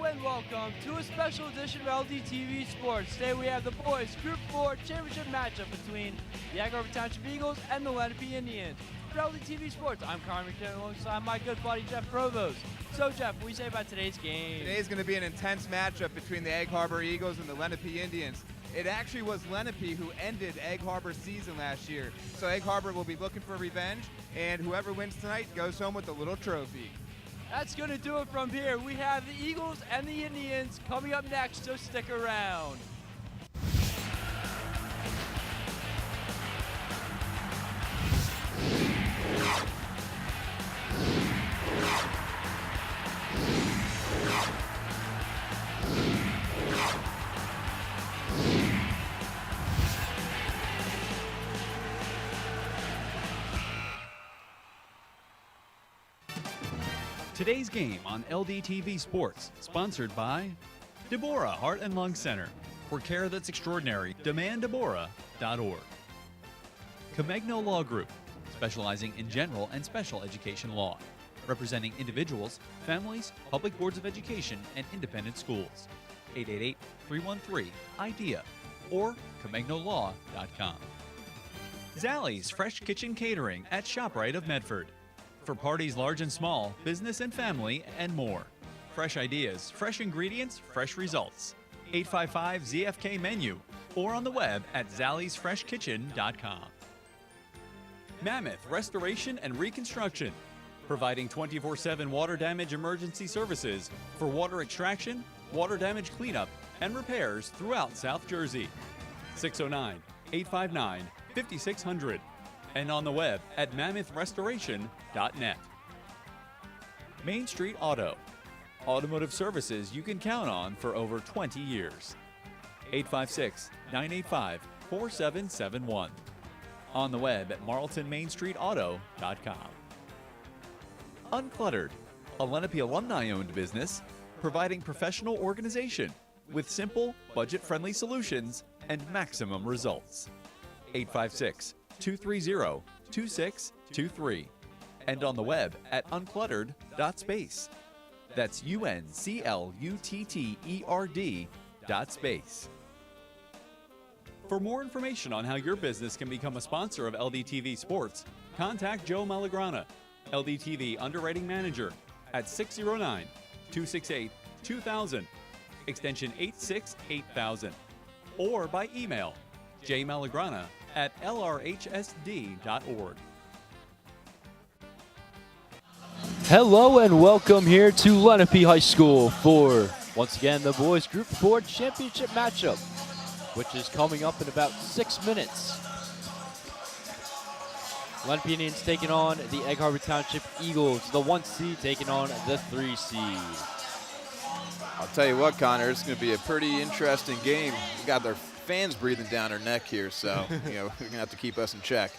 and welcome to a special edition of LDTV Sports. Today we have the boys Group 4 championship matchup between the Egg Harbor Township Eagles and the Lenape Indians. For LDTV Sports, I'm Carmen McKinnon alongside my good buddy Jeff Provost. So Jeff, what do you say about today's game? Today's going to be an intense matchup between the Egg Harbor Eagles and the Lenape Indians. It actually was Lenape who ended Egg Harbor's season last year. So Egg Harbor will be looking for revenge, and whoever wins tonight goes home with a little trophy. That's going to do it from here. We have the Eagles and the Indians coming up next, so stick around. Today's game on LDTV Sports, sponsored by Deborah Heart and Lung Center. For care that's extraordinary, demanddeborah.org. Comegno Law Group, specializing in general and special education law, representing individuals, families, public boards of education, and independent schools. 888-313-IDEA or ComegnoLaw.com. Zallie's Fresh Kitchen Catering at ShopRite of Medford. For parties large and small, business and family, and more. Fresh ideas, fresh ingredients, fresh results. 855-ZFK-MENU or on the web at zalliesfreshkitchen.com. Mammoth Restoration and Reconstruction, providing 24/7 water damage emergency services for water extraction, water damage cleanup, and repairs throughout South Jersey. 609-859-5600. And on the web at mammothrestoration.net. Main Street Auto, automotive services you can count on for over 20 years. 856-985-4771. On the web at marltonmainstreetauto.com. Uncluttered, a Lenape alumni-owned business providing professional organization with simple, budget-friendly solutions and maximum results. 856-230-2623 and on the web at uncluttered.space. That's UNCLUTTERD.space. For more information on how your business can become a sponsor of LDTV Sports, contact Joe Malagrana, LDTV Underwriting Manager, at 609-268-2000, extension 868,000, or by email jmalagrana@lrhsd.org. Hello and welcome here to Lenape High School for, once again, the boys Group 4 championship matchup, which is coming up in about 6 minutes. Lenape Indians taking on the Egg Harbor Township Eagles, the 1 seed taking on the 3 seed. I'll tell you what, Connor, it's going to be a pretty interesting game. We got their fans breathing down our neck here, so we're going to have to keep us in check.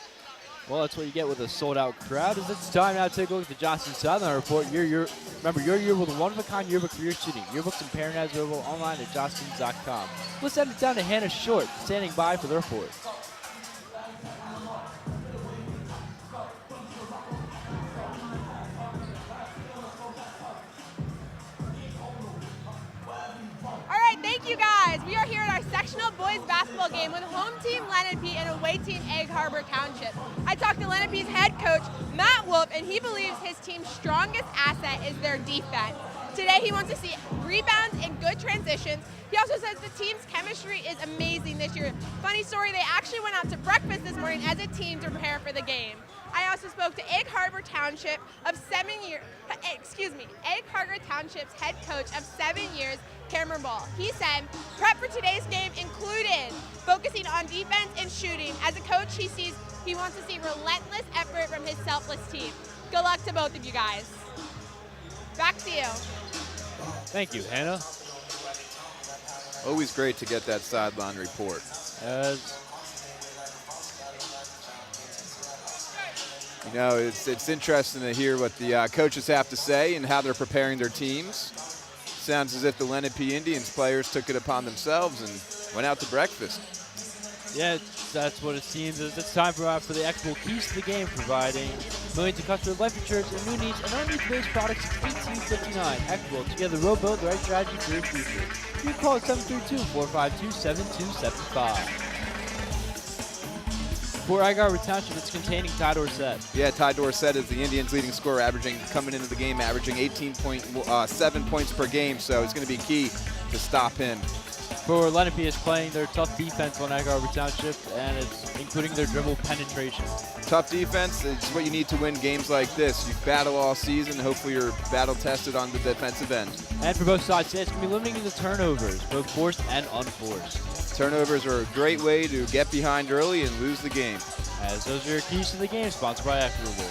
Well, that's what you get with a sold-out crowd. It's time now to take a look at the Johnson Sideline report. Remember, your year with a one-of-a-kind yearbook for your city. Yearbooks and parent ads available online at johnsons.com. Let's send it down to Hannah Short, standing by for the report. Thank you guys. We are here at our sectional boys basketball game with home team Lenape and away team Egg Harbor Township. I talked to Lenape's head coach, Matt Wolf, and he believes his team's strongest asset is their defense. Today he wants to see rebounds and good transitions. He also says the team's chemistry is amazing this year. Funny story, they actually went out to breakfast this morning as a team to prepare for the game. I also spoke to Egg Harbor Township of Egg Harbor Township's head coach of 7 years, Cameron Ball. He said prep for today's game included focusing on defense and shooting. As a coach, he wants to see relentless effort from his selfless team. Good luck to both of you guys. Back to you. Thank you, Hannah. Always great to get that sideline report. You know, it's interesting to hear what the coaches have to say and how they're preparing their teams. Sounds as if the Lenape Indians players took it upon themselves and went out to breakfast. Yeah, that's what it seems. It's time for the Equitable Keys to the Game, providing millions of customers life insurance and new needs and non-needs-based products since 1859. Equitable, together rowboat, the right strategy for your future. You can call it 732-452-7275. For Egg Harbor Township, it's containing Ty Dorsett. Yeah, Ty Dorsett is the Indians' leading scorer, coming into the game, averaging 18.7 points per game, so it's going to be key to stop him. For Lenape is playing their tough defense on Egg Harbor Township, and it's including their dribble penetration. Tough defense is what you need to win games like this. You battle all season. Hopefully you're battle tested on the defensive end. And for both sides, it's going to be limiting the turnovers, both forced and unforced. Turnovers are a great way to get behind early and lose the game. As those are your keys to the game, sponsored by Equitable.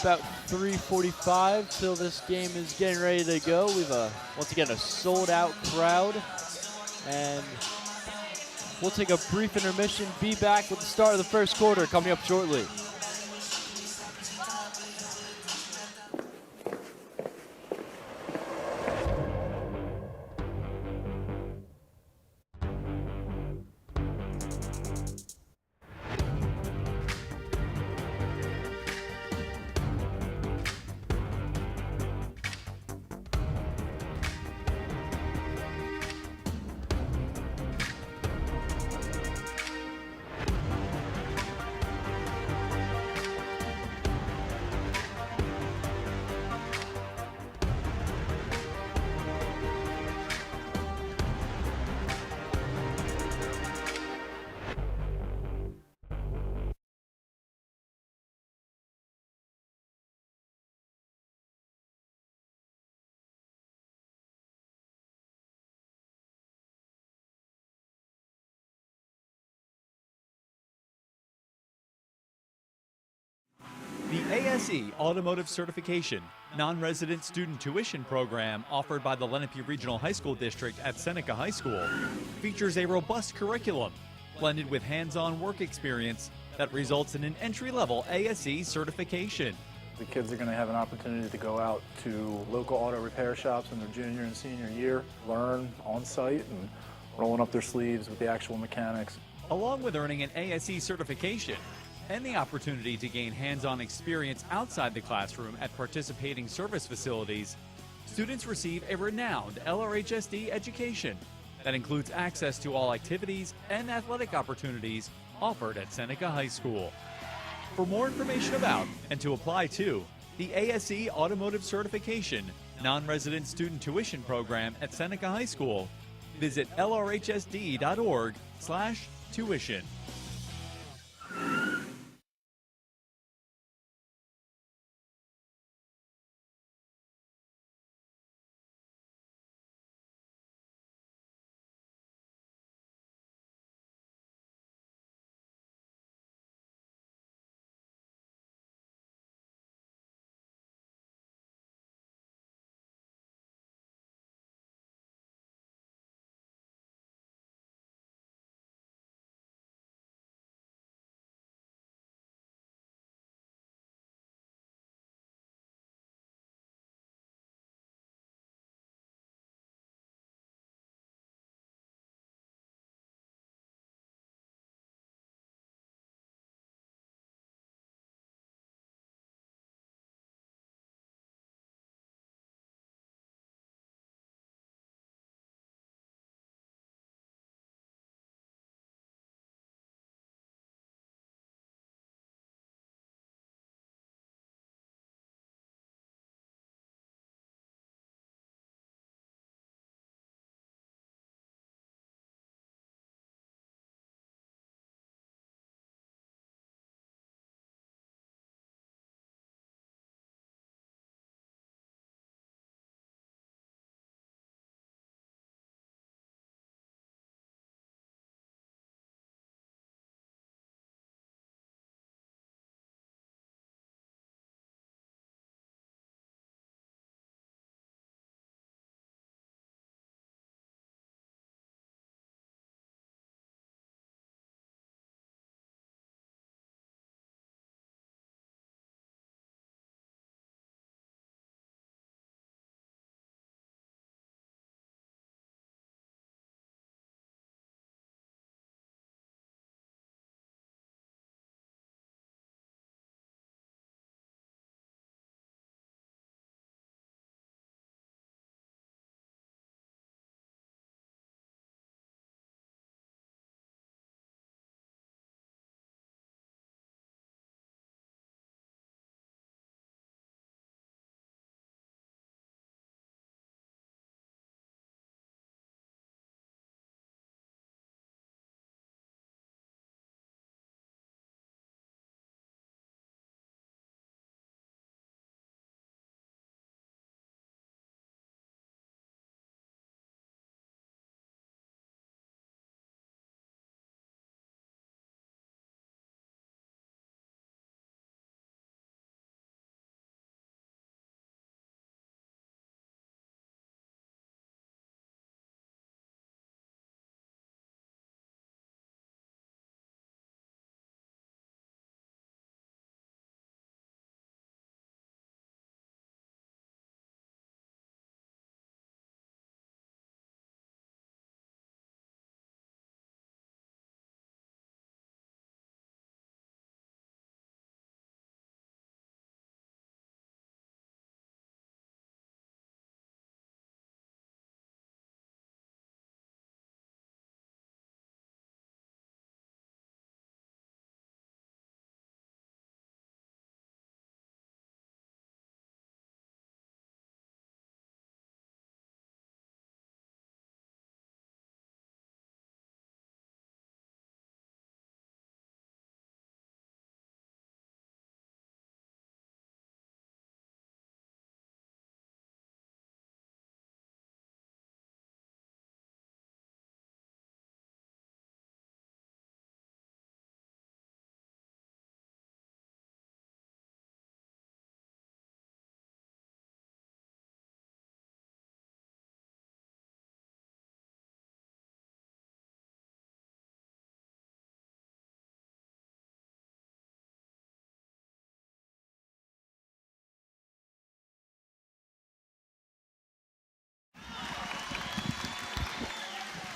About 3:45 till this game is getting ready to go. We've once again a sold-out crowd, and we'll take a brief intermission. Be back with the start of the first quarter coming up shortly. The ASE Automotive Certification, non-resident student tuition program offered by the Lenape Regional High School District at Seneca High School features a robust curriculum blended with hands-on work experience that results in an entry-level ASE certification. The kids are going to have an opportunity to go out to local auto repair shops in their junior and senior year, learn on site and rolling up their sleeves with the actual mechanics. Along with earning an ASE certification and the opportunity to gain hands-on experience outside the classroom at participating service facilities, students receive a renowned LRHSD education that includes access to all activities and athletic opportunities offered at Seneca High School. For more information about and to apply to the ASE Automotive Certification non-resident student tuition program at Seneca High School, visit lrhsd.org/tuition.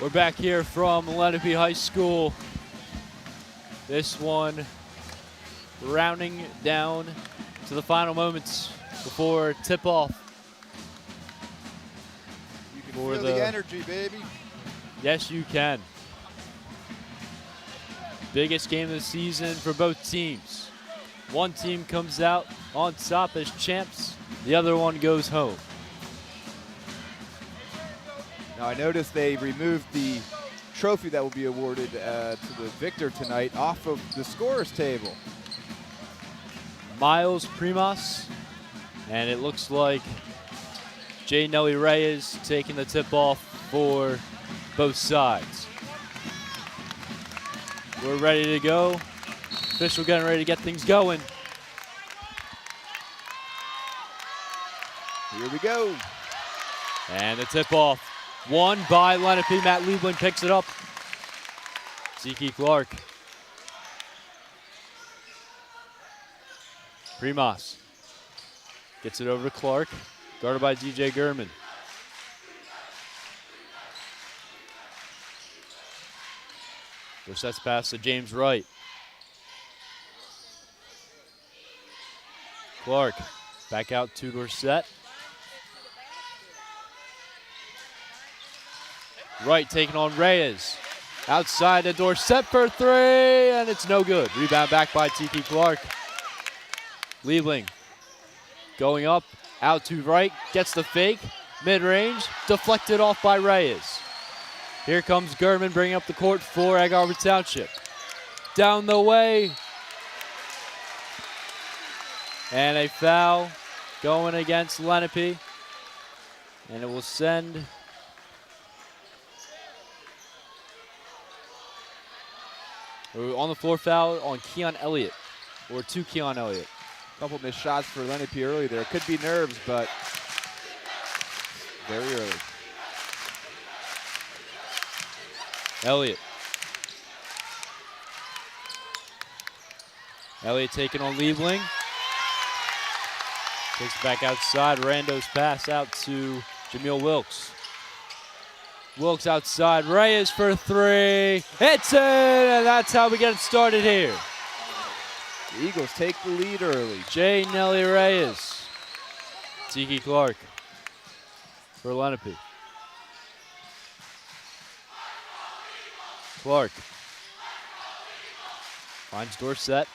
We're back here from Lenape High School. This one rounding down to the final moments before tip-off. You can feel the energy, baby. Yes, you can. Biggest game of the season for both teams. One team comes out on top as champs. The other one goes home. Now, I noticed they removed the trophy that will be awarded to the victor tonight off of the scorer's table. Miles Primas, and it looks like J. Nelly Reyes taking the tip-off for both sides. We're ready to go. Official getting ready to get things going. Here we go. And the tip-off. Won by Lenape. Matt Liebling picks it up. Zeke Clark. Primas gets it over to Clark. Guarded by DJ Gurman. Dorsett's pass to James Wright. Clark back out to Dorsett. Wright taking on Reyes. Outside to Dorsett for three, and it's no good. Rebound back by Tiki Clark. Liebling going up, out to Wright, gets the fake, mid-range, deflected off by Reyes. Here comes Gurman bringing up the court for Egg Harbor Township. Down the way. And a foul going against Lenape. And it will send on the floor foul on Keon Elliott, or to Keon Elliott. A couple missed shots for Lenape early there. Could be nerves, but very early. Elliott taking on Liebling. Takes it back outside. Rando's pass out to Jameel Wilkes. Wilkes outside. Reyes for three. It's in, and that's how we get it started here. The Eagles take the lead early. J. Nelly Reyes. Tiki Clark for Lenape. Clark finds Dorsett.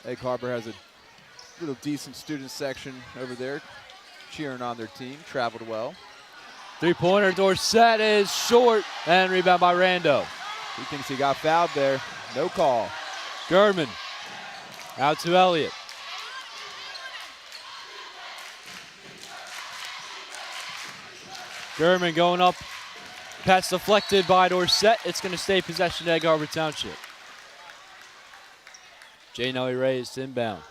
Egg Harbor has a little decent student section over there cheering on their team. Traveled well. Three-pointer, Dorsett is short, and rebound by Rando. He thinks he got fouled there. No call. Gurman out to Elliott. Gurman going up. Pass deflected by Dorsett. It's going to stay possession to Egg Harbor Township. J. Nelly Reyes to inbound.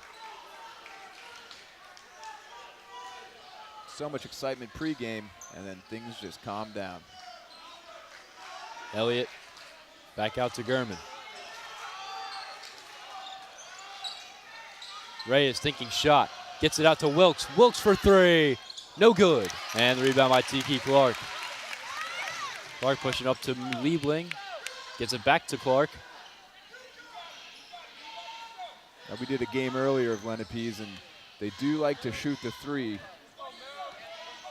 So much excitement pregame, and then things just calm down. Elliott back out to Gurman. Reyes thinking shot. Gets it out to Wilkes. Wilkes for three. No good. And the rebound by Tiki Clark. Clark pushing up to Liebling. Gets it back to Clark. Now, we did a game earlier of Lenape's, and they do like to shoot the three.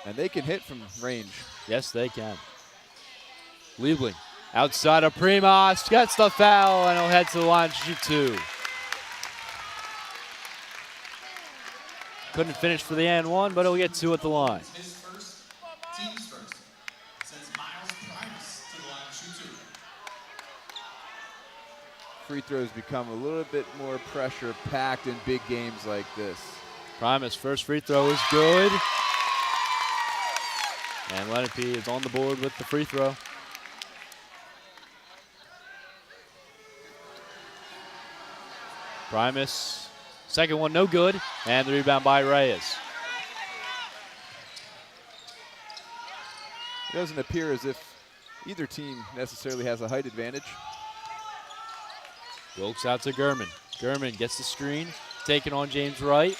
And they can hit from range. Yes, they can. Liebling outside of Primas. Gets the foul, and he'll head to the line to shoot two. Couldn't finish for the and one, but he'll get two at the line. His first, team's first. Sends Miles Primus to the line to shoot two. Free throws become a little bit more pressure-packed in big games like this. Primus' first free throw is good. And Lenape is on the board with the free throw. Primus, second one no good, and the rebound by Reyes. It doesn't appear as if either team necessarily has a height advantage. Wilkes out to Gurman. Gurman gets the screen, taking on James Wright.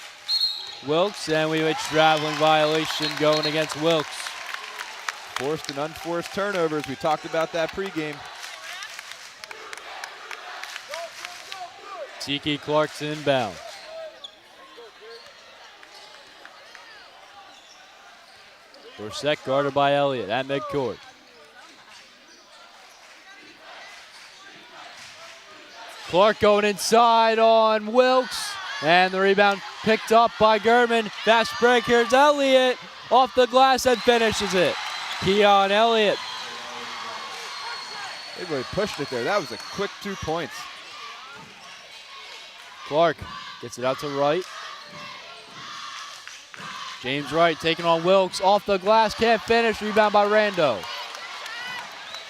Wilkes, and we have a traveling violation going against Wilkes. Forced and unforced turnovers. We talked about that pregame. Tiki Clark's inbound. Dorsett guarded by Elliott at midcourt. Clark going inside on Wilkes. And the rebound picked up by Gurman. Fast break. Here's Elliott off the glass and finishes it. Keon Elliott. They really pushed it there. That was a quick 2 points. Clark gets it out to Wright. James Wright taking on Wilkes. Off the glass, can't finish. Rebound by Rando.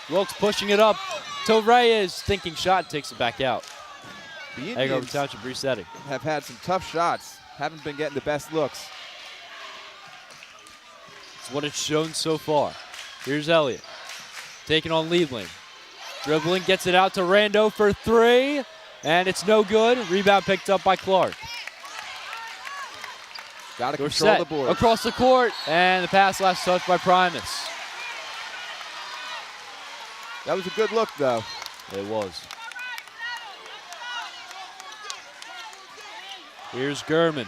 Wilkes pushing it up to Reyes. Thinking shot, takes it back out. The Egg Harbor Indians Township resetting. have had some tough shots. Haven't been getting the best looks. It's what it's shown so far. Here's Elliott taking on Liebling. Dribbling, gets it out to Rando for three. And it's no good. Rebound picked up by Clark. Got to control the board. Across the court. And the pass last touch by Primus. That was a good look, though. It was. Here's Gurman.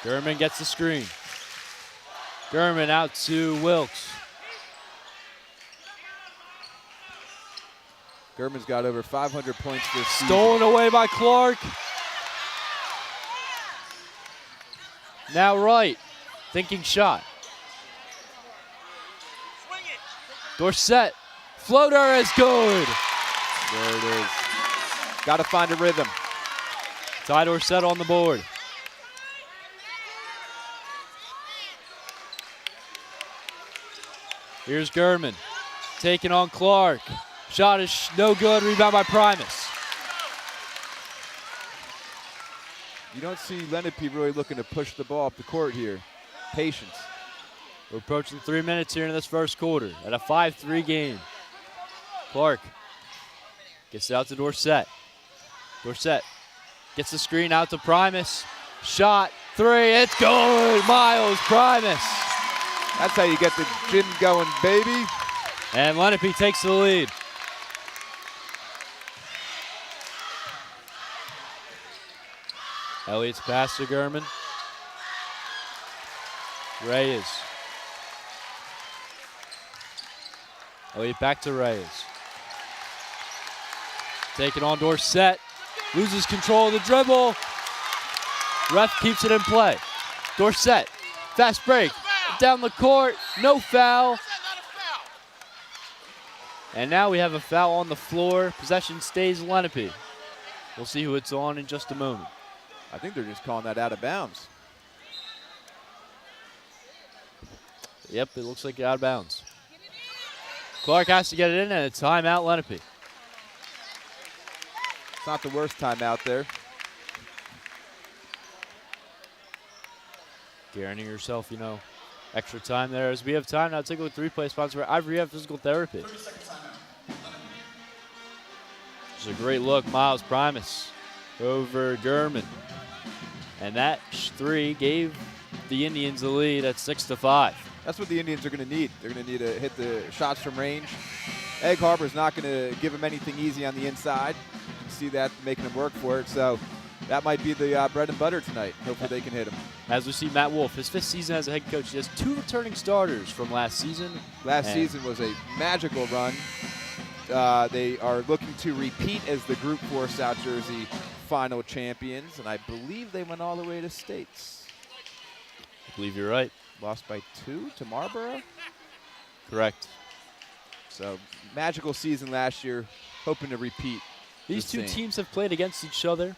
Gurman gets the screen. Gurman out to Wilkes. Gurman's got over 500 points this season. Stolen away by Clark. Now Wright, thinking shot. Dorsett, floater is good. There it is. Got to find a rhythm. Ty Dorsett on the board. Here's Gurman, taking on Clark. Shot is no good, rebound by Primus. You don't see Lenape really looking to push the ball up the court here. Patience. We're approaching 3 minutes here in this first quarter at a 5-3 game. Clark gets it out to Dorsett. Dorsett gets the screen out to Primus. Shot, three, it's good. Miles Primus. That's how you get the gym going, baby. And Lenape takes the lead. Elliott's pass to Gurman. Reyes. Elliott back to Reyes. Taking on Dorsett. Loses control of the dribble. Ref keeps it in play. Dorsett. Fast break. Down the court. No foul. And now we have a foul on the floor. Possession stays Lenape. We'll see who it's on in just a moment. I think they're just calling that out of bounds. Yep, it looks like out of bounds. Clark has to get it in, and a timeout, Lenape. It's not the worst timeout there. Guaranteeing yourself, extra time there. As we have time now, take a look at the replay sponsor by Ivory Head Physical Therapy. It's a great look, Miles Primus over Gurman. And that three gave the Indians the lead at 6-5. That's what the Indians are going to need. They're going to need to hit the shots from range. Egg Harbor's not going to give them anything easy on the inside. You can see that making them work for it. So that might be the bread and butter tonight. Hopefully they can hit them. As we see Matt Wolf, his 5th season as a head coach, he has 2 returning starters from last season. Last season was a magical run. They are looking to repeat as the Group 4 South Jersey final champions, and I believe they went all the way to states. I believe you're right. Lost by 2 to Marlboro? Correct. So magical season last year, hoping to repeat. These two teams have played against each other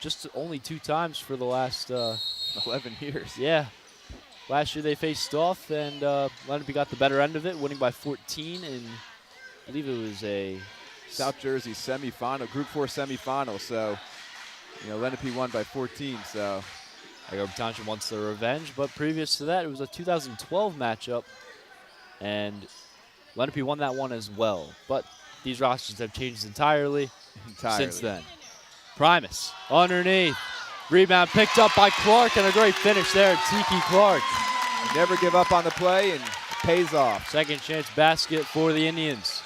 just only 2 times for the last 11 years. Yeah. Last year they faced off, and Lenape got the better end of it, winning by 14, and I believe it was a South Jersey semifinal, Group 4 semifinal. So, Lenape won by 14. So, Egg Harbor Township wants their revenge, but previous to that, it was a 2012 matchup, and Lenape won that one as well. But these rosters have changed entirely since then. Primus underneath. Rebound picked up by Clark, and a great finish there, Tiki Clark. Never give up on the play, and it pays off. Second chance basket for the Indians.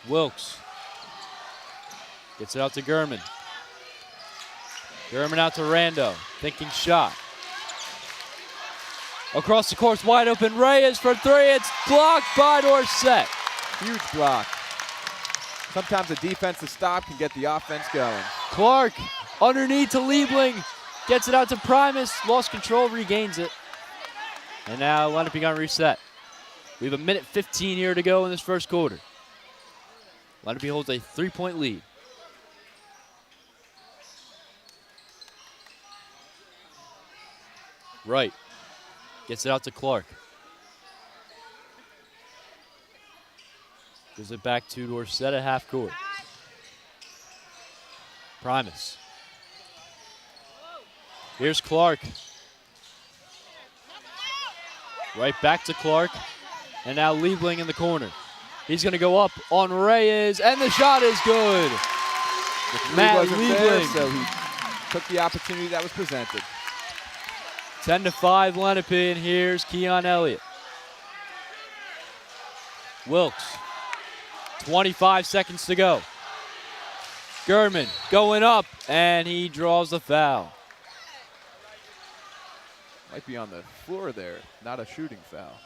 Wilkes gets it out to Gurman. Gurman out to Rando, thinking shot. Across the course, wide open, Reyes for three. It's blocked by Dorsett. Huge block. Sometimes a defensive stop can get the offense going. Clark underneath to Liebling. Gets it out to Primus. Lost control, regains it. And now Lenape gonna reset. We have 1:15 here to go in this first quarter. Lenape holds a 3-point lead. Right. Gets it out to Clark. Gives it back to Dorsett at half court. Primus. Here's Clark. Right back to Clark. And now Liebling in the corner. He's going to go up on Reyes, and the shot is good. Matt wasn't there, Liebling. so he took the opportunity that was presented. 10-5 Lenape, and here's Keon Elliott. Wilkes. 25 seconds to go. Gurman going up, and he draws the foul. Might be on the floor there, not a shooting foul.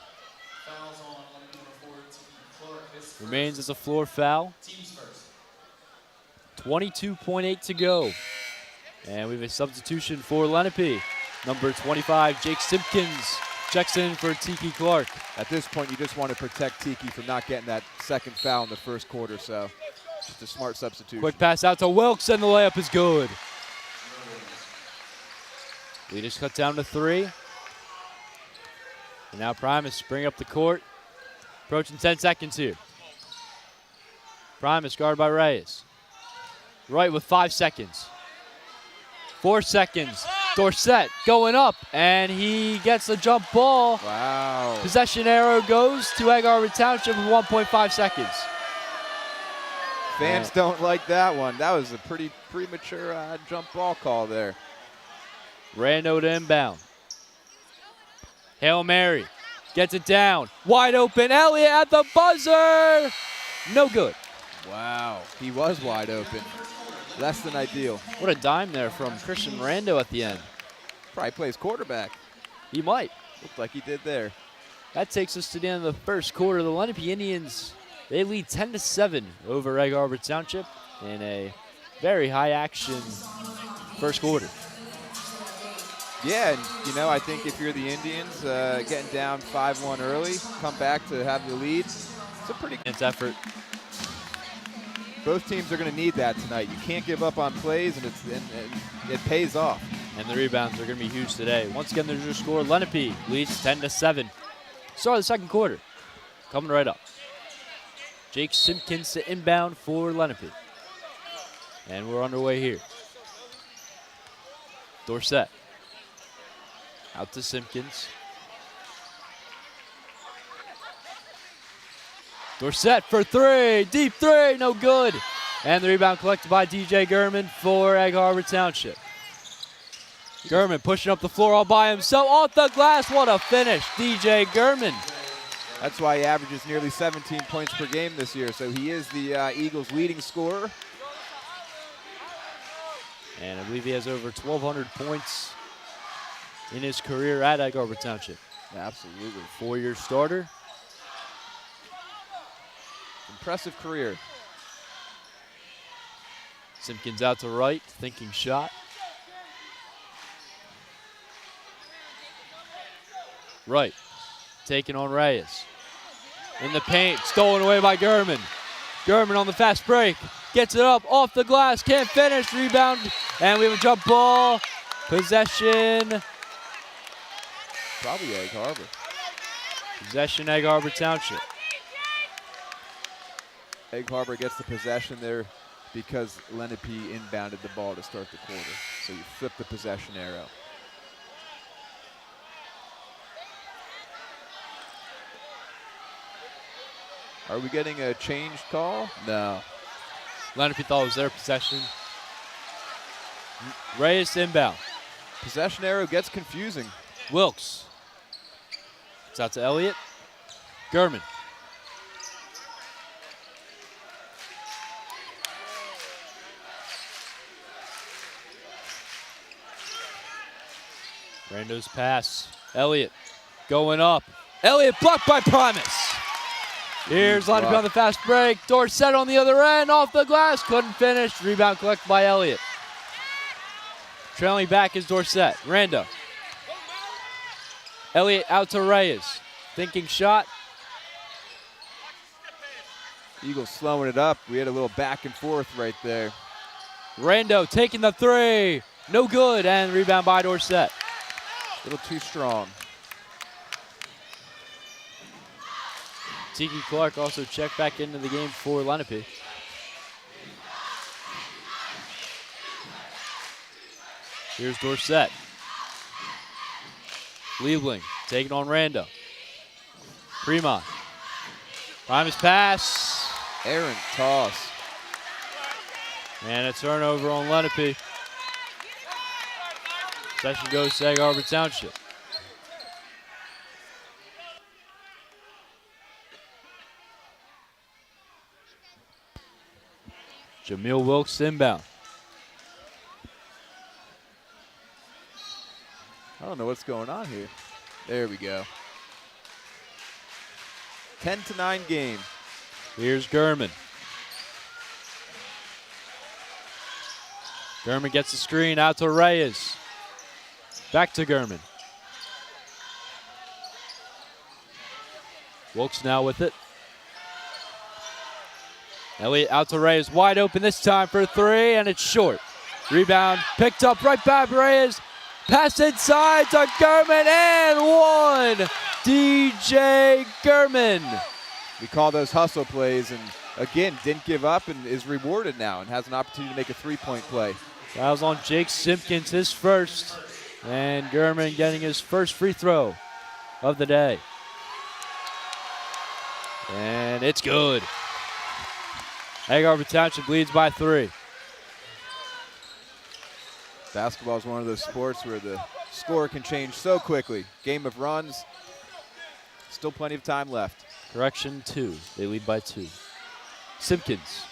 Fouls on number 14, Clark. His first. Remains as a floor foul. Team's first. 22.8 to go. And we have a substitution for Lenape. Number 25, Jake Simpkins, checks in for Tiki Clark. At this point, you just want to protect Tiki from not getting that second foul in the first quarter, so just a smart substitution. Quick pass out to Wilkes, and the layup is good. We just cut down to 3. And now Primus bring up the court. Approaching 10 seconds here. Primus guarded by Reyes. Right with 5 seconds. 4 seconds. Dorsett going up, and he gets a jump ball. Wow. Possession arrow goes to Egg Harbor Township with 1.5 seconds. Fans don't like that one. That was a pretty premature jump ball call there. Rando to inbound. Hail Mary gets it down. Wide open. Elliott at the buzzer. No good. Wow. He was wide open. Less than ideal. What a dime there from Christian Rando at the end. Probably plays quarterback. He might. Looked like he did there. That takes us to the end of the first quarter. The Lenape Indians, they lead 10-7 over Egg Harbor Township in a very high action first quarter. Yeah, and you know, I think if you're the Indians, getting down 5-1 early, come back to have the lead, it's a pretty It's effort. Both teams are going to need that tonight. You can't give up on plays, and it pays off. And the rebounds are going to be huge today. Once again, there's your score. Lenape leads 10-7. Start of the second quarter. Coming right up. Jake Simpkins to inbound for Lenape. And we're underway here. Dorsett. Out to Simpkins. Dorsett for 3. Deep 3. No good. And the rebound collected by DJ Gurman for Egg Harbor Township. Gurman pushing up the floor all by himself. Off the glass. What a finish. DJ Gurman. That's why he averages nearly 17 points per game this year. So he is the Eagles' leading scorer. And I believe he has over 1,200 points in his career at Egg Harbor Township. Absolutely. 4-year starter. Impressive career. Simpkins out to right, thinking shot. Right, taking on Reyes. In the paint, stolen away by Gurman. Gurman on the fast break, gets it up, off the glass, can't finish, rebound, and we have a jump ball. Possession. Probably Egg Harbor. Possession, Egg Harbor Township. Egg Harbor gets the possession there because Lenape inbounded the ball to start the quarter. So you flip the possession arrow. Are we getting a change call? No. Lenape thought it was their possession. Reyes inbound. Possession arrow gets confusing. Wilkes. It's out to Elliott. Gurman. Rando's pass. Elliott going up. Elliott blocked by Primus. Here's Lenape on the fast break. Dorsett on the other end, off the glass, couldn't finish. Rebound collected by Elliott. Trailing back is Dorsett. Rando. Elliott out to Reyes. Thinking shot. Eagles slowing it up. We had a little back and forth right there. Rando taking the three. No good, and rebound by Dorsett. A little too strong. Tiki Clark also checked back into the game for Lenape. Here's Dorsett. Liebling taking on Rando. Fremont. Primus pass. Errant toss. And a turnover on Lenape. Possession goes to Egg Harbor Township. Jamil Wilkes inbound. I don't know what's going on here. There we go. 10-9 game. Here's Gurman. Gurman gets the screen out to Reyes. Back to Gurman. Wilkes now with it. Elliott out to Reyes, wide open this time for three, and it's short. Rebound picked up right by Reyes. Pass inside to Gurman, and one. DJ Gurman. We call those hustle plays, and again, didn't give up and is rewarded now and has an opportunity to make a three-point play. That was on Jake Simpkins, his first. And Gurman getting his first free throw of the day. And it's good. Egg Harbor Township leads by 3. Basketball is one of those sports where the score can change so quickly. Game of runs, still plenty of time left. Correction, 2. They lead by 2. Simpkins.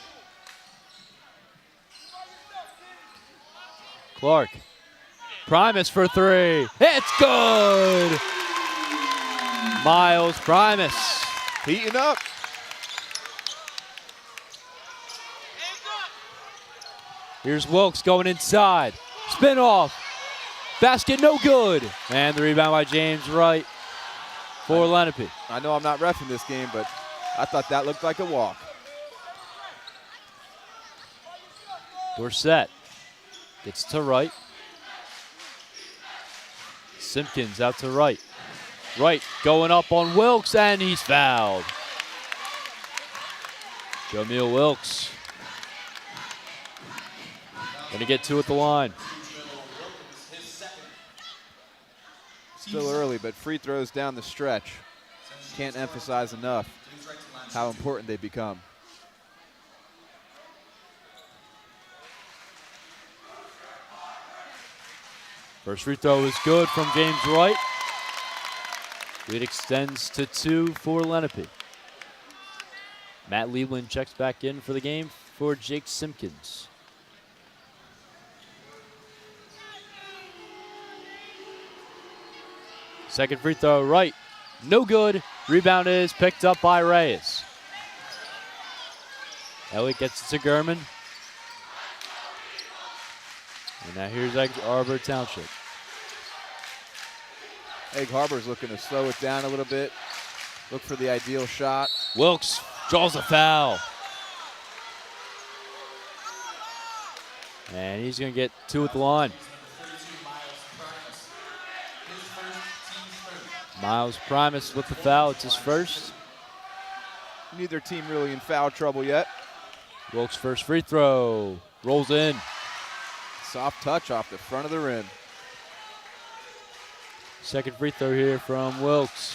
Clark. Primus for 3. It's good! Miles Primus. Heating up. Here's Wilkes going inside. Spin off. Basket no good. And the rebound by James Wright for Lenape. I know I'm not reffing this game, but I thought that looked like a walk. Dorsett gets to Wright. Simpkins out to Wright. Wright going up on Wilkes, and he's fouled. Jamil Wilkes. Gonna get 2 at the line. Still early, but free throws down the stretch. Can't emphasize enough how important they become. First free throw is good from James Wright. Lead extends to 2 for Lenape. Matt Liebland checks back in for the game for Jake Simpkins. Second free throw, Wright. No good. Rebound is picked up by Reyes. Elliott gets it to Gurman. And now here's Egg Harbor Township. Egg Harbor's looking to slow it down a little bit. Look for the ideal shot. Wilkes draws a foul. And he's going to get 2 at the line. Miles Primus with the foul. It's his first. Neither team really in foul trouble yet. Wilkes' first free throw. Rolls in. Soft touch off the front of the rim. Second free throw here from Wilkes.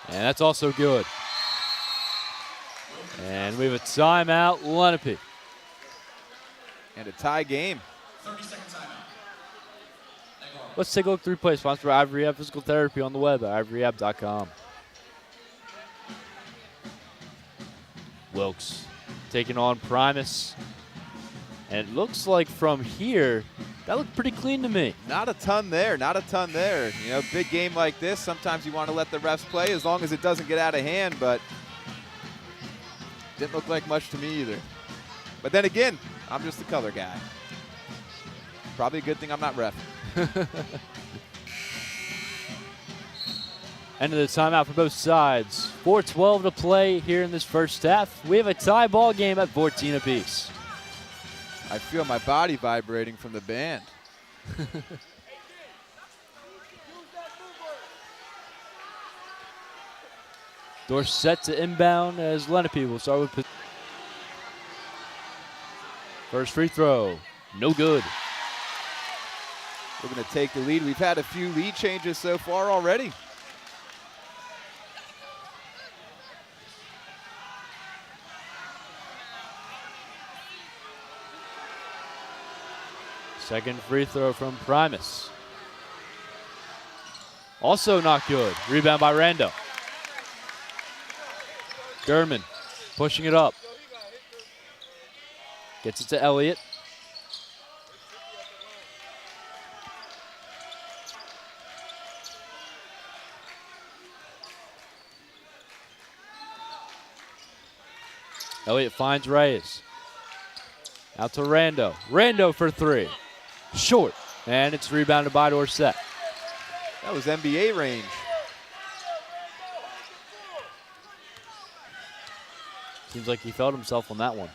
And that's also good. And we have a timeout, Lenape. And a tie game. 30-second timeout. Let's take a look at the replay. Sponsored by Ivory Rehab Physical Therapy on the web at ivoryrehab.com. Wilkes taking on Primus. And it looks like from here, that looked pretty clean to me. Not a ton there, not a ton there. You know, big game like this, sometimes you want to let the refs play as long as it doesn't get out of hand, but didn't look like much to me either. But then again, I'm just the color guy. Probably a good thing I'm not ref. End of the timeout for both sides. 4:12 to play here in this first half. We have a tie ball game at 14 apiece. I feel my body vibrating from the band. Dorsett to inbound as Lenape will start with first free throw. No good. We're going to take the lead. We've had a few lead changes so far already. Second free throw from Primus. Also not good. Rebound by Rando. Gurman pushing it up. Gets it to Elliott. Elliott finds Reyes. Out to Rando. Rando for three. Short. And it's rebounded by Dorsett. That was NBA range. Seems like he felt himself on that one.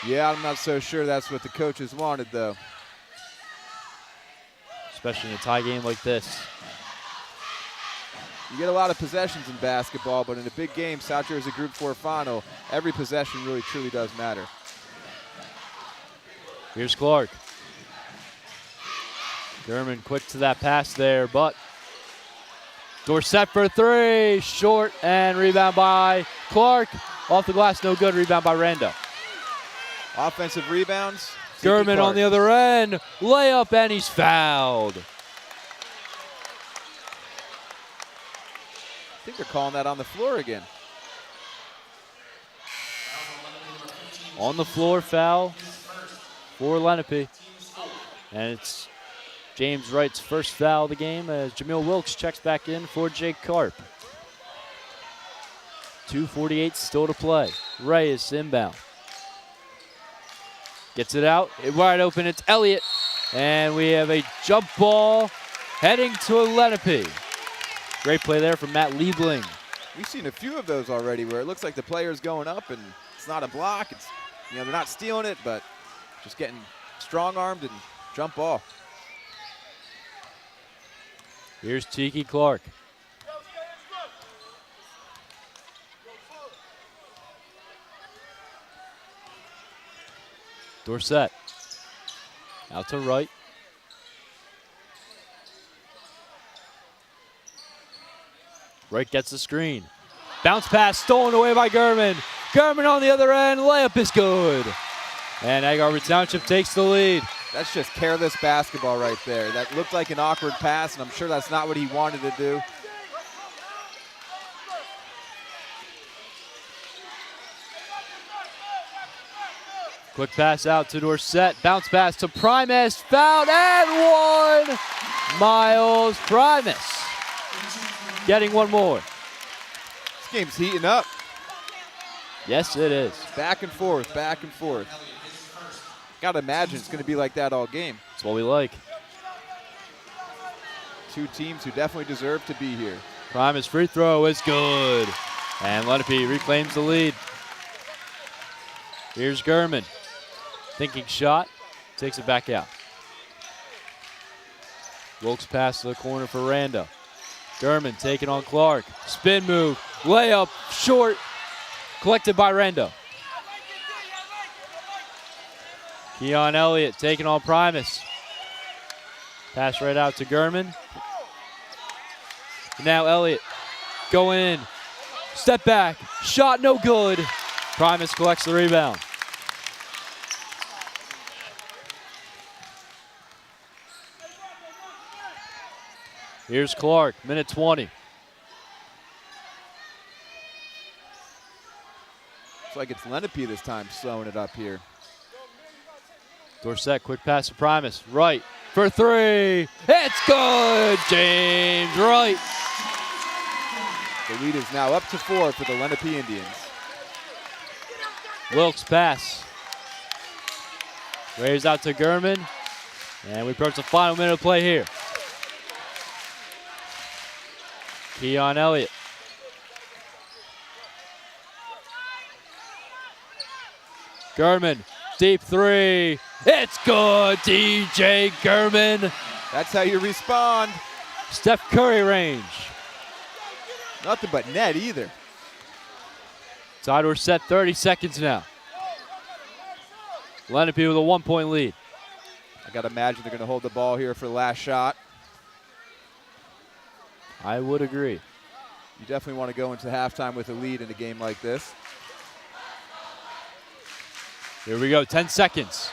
Yeah, I'm not so sure that's what the coaches wanted, though. Especially in a tie game like this. You get a lot of possessions in basketball, but in a big game, South Jersey Group 4 final, every possession really truly does matter. Here's Clark. Gurman quick to that pass there, but Dorsett for three, short, and rebound by Clark. Off the glass, no good, rebound by Rando. Offensive rebounds. Gurman on the other end, layup, and he's fouled. I think they're calling that on the floor again. On the floor foul for Lenape. And it's James Wright's first foul of the game as Jamil Wilkes checks back in for Jake Karp. 2:48 still to play. Reyes inbound. Gets it out, wide open, it's Elliott. And we have a jump ball heading to Lenape. Great play there from Matt Liebling. We've seen a few of those already where it looks like the player's going up and it's not a block. It's, you know, they're not stealing it, but just getting strong-armed and jump ball. Here's Tiki Clark. Dorsett. Out to right. Wright gets the screen. Bounce pass stolen away by Gurman. Gurman on the other end. Layup is good. And Egg Harbor Township takes the lead. That's just careless basketball right there. That looked like an awkward pass, and I'm sure that's not what he wanted to do. Quick pass out to Dorsett. Bounce pass to Primus. Fouled and one. Miles Primus. Getting one more. This game's heating up. Yes, it is. Back and forth, back and forth. Gotta imagine it's gonna be like that all game. That's what we like. Two teams who definitely deserve to be here. Primus free throw is good. And Lenape reclaims the lead. Here's Gurman. Thinking shot. Takes it back out. Wilkes pass to the corner for Rando. Gurman taking on Clark. Spin move. Layup. Short. Collected by Rando. Keon Elliott taking on Primus. Pass right out to Gurman. Now Elliott going in. Step back. Shot no good. Primus collects the rebound. Here's Clark, minute 20. Looks like it's Lenape this time slowing it up here. Dorsett, quick pass to Primus. Right for three. It's good. James Wright. The lead is now up to 4 for the Lenape Indians. Wilkes pass. Raised out to Gurman. And we approach the final minute of play here. Keon Elliott. Gurman, deep three. It's good, DJ Gurman. That's how you respond. Steph Curry range. Nothing but net either. Side we're set, 30 seconds now. Lenape with a 1-point lead. I got to imagine they're going to hold the ball here for the last shot. I would agree. You definitely want to go into halftime with a lead in a game like this. Here we go, 10 seconds.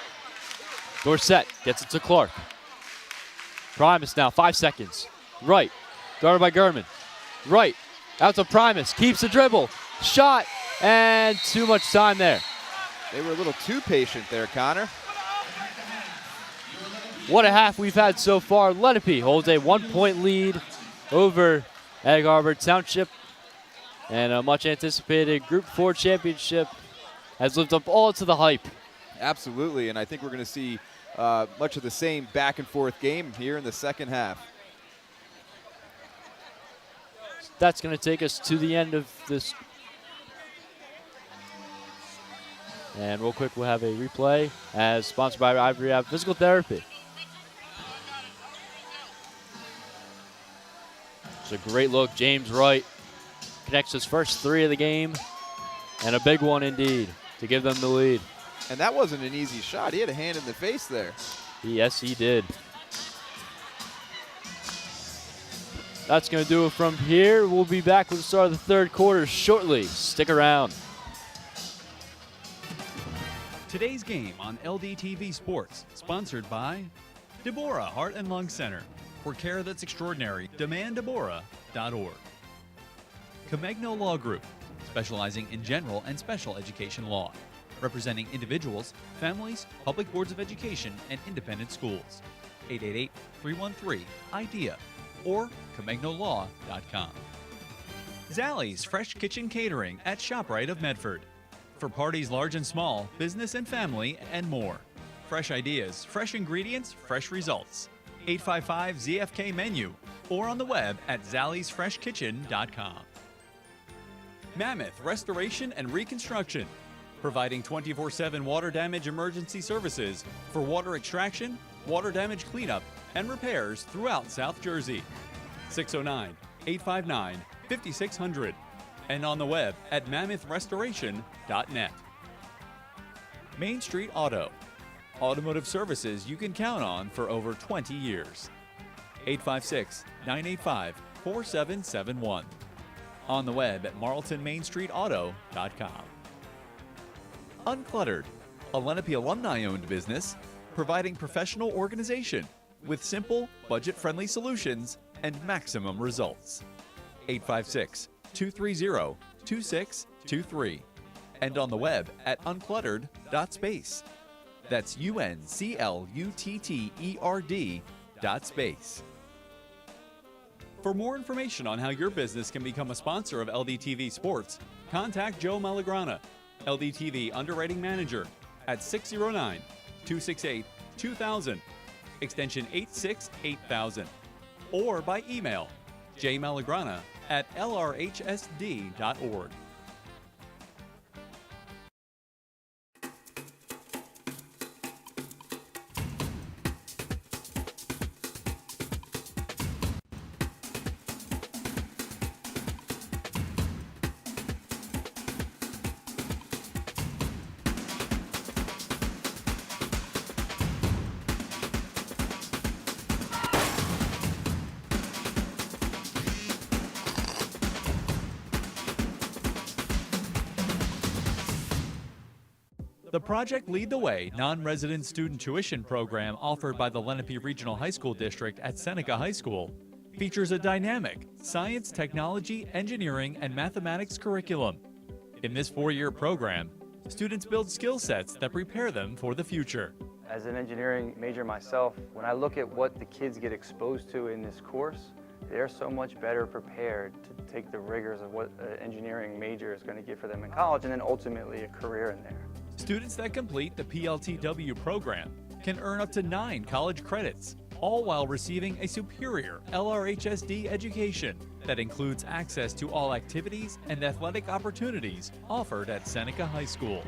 Dorsett gets it to Clark. Primus now, 5 seconds. Right, guarded by Gurman. Right, out to Primus, keeps the dribble. Shot, and too much time there. They were a little too patient there, Connor. What a half we've had so far. Lenape holds a 1-point lead over Egg Harbor Township. And a much anticipated Group 4 championship has lived up all to the hype. Absolutely, and I think we're going to see much of the same back and forth game here in the second half. That's going to take us to the end of this. And real quick, we'll have a replay as sponsored by Ivory Ave Physical Therapy. It's a great look. James Wright connects his first 3 of the game, and a big one indeed to give them the lead. And that wasn't an easy shot. He had a hand in the face there. Yes, he did. That's going to do it from here. We'll be back with the start of the third quarter shortly. Stick around. Today's game on LDTV Sports, sponsored by Deborah Heart and Lung Center. For care that's extraordinary, demanddeborah.org. Comegno Law Group, specializing in general and special education law, representing individuals, families, public boards of education, and independent schools. 888-313-IDEA or ComegnoLaw.com. Zallie's Fresh Kitchen Catering at ShopRite of Medford. For parties large and small, business and family, and more. Fresh ideas, fresh ingredients, fresh results. 855-ZFK menu or on the web at zalliesfreshkitchen.com. Mammoth Restoration and Reconstruction, providing 24/7 water damage emergency services for water extraction, water damage cleanup, and repairs throughout South Jersey. 609-859-5600 and on the web at mammothrestoration.net. Main Street Auto, automotive services you can count on for over 20 years. 856-985-4771. On the web at marltonmainstreetauto.com. Uncluttered, a Lenape alumni-owned business providing professional organization with simple, budget-friendly solutions and maximum results. 856-230-2623 and on the web at uncluttered.space. That's UNCLUTTERD.space. For more information on how your business can become a sponsor of LDTV Sports, contact Joe Malagrana, LDTV Underwriting Manager, at 609-268-2000, extension 868,000, or by email jmalagrana@lrhsd.org. The Project Lead the Way non-resident student tuition program offered by the Lenape Regional High School District at Seneca High School features a dynamic science, technology, engineering, and mathematics curriculum. In this 4-year program, students build skill sets that prepare them for the future. As an engineering major myself, when I look at what the kids get exposed to in this course, they're so much better prepared to take the rigors of what an engineering major is going to give for them in college and then ultimately a career in there. Students that complete the PLTW program can earn up to 9 college credits, all while receiving a superior LRHSD education that includes access to all activities and athletic opportunities offered at Seneca High School.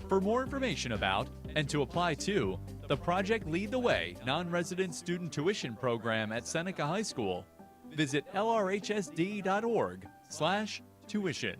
For more information about and to apply to the Project Lead the Way non-resident student tuition program at Seneca High School, visit lrhsd.org/tuition.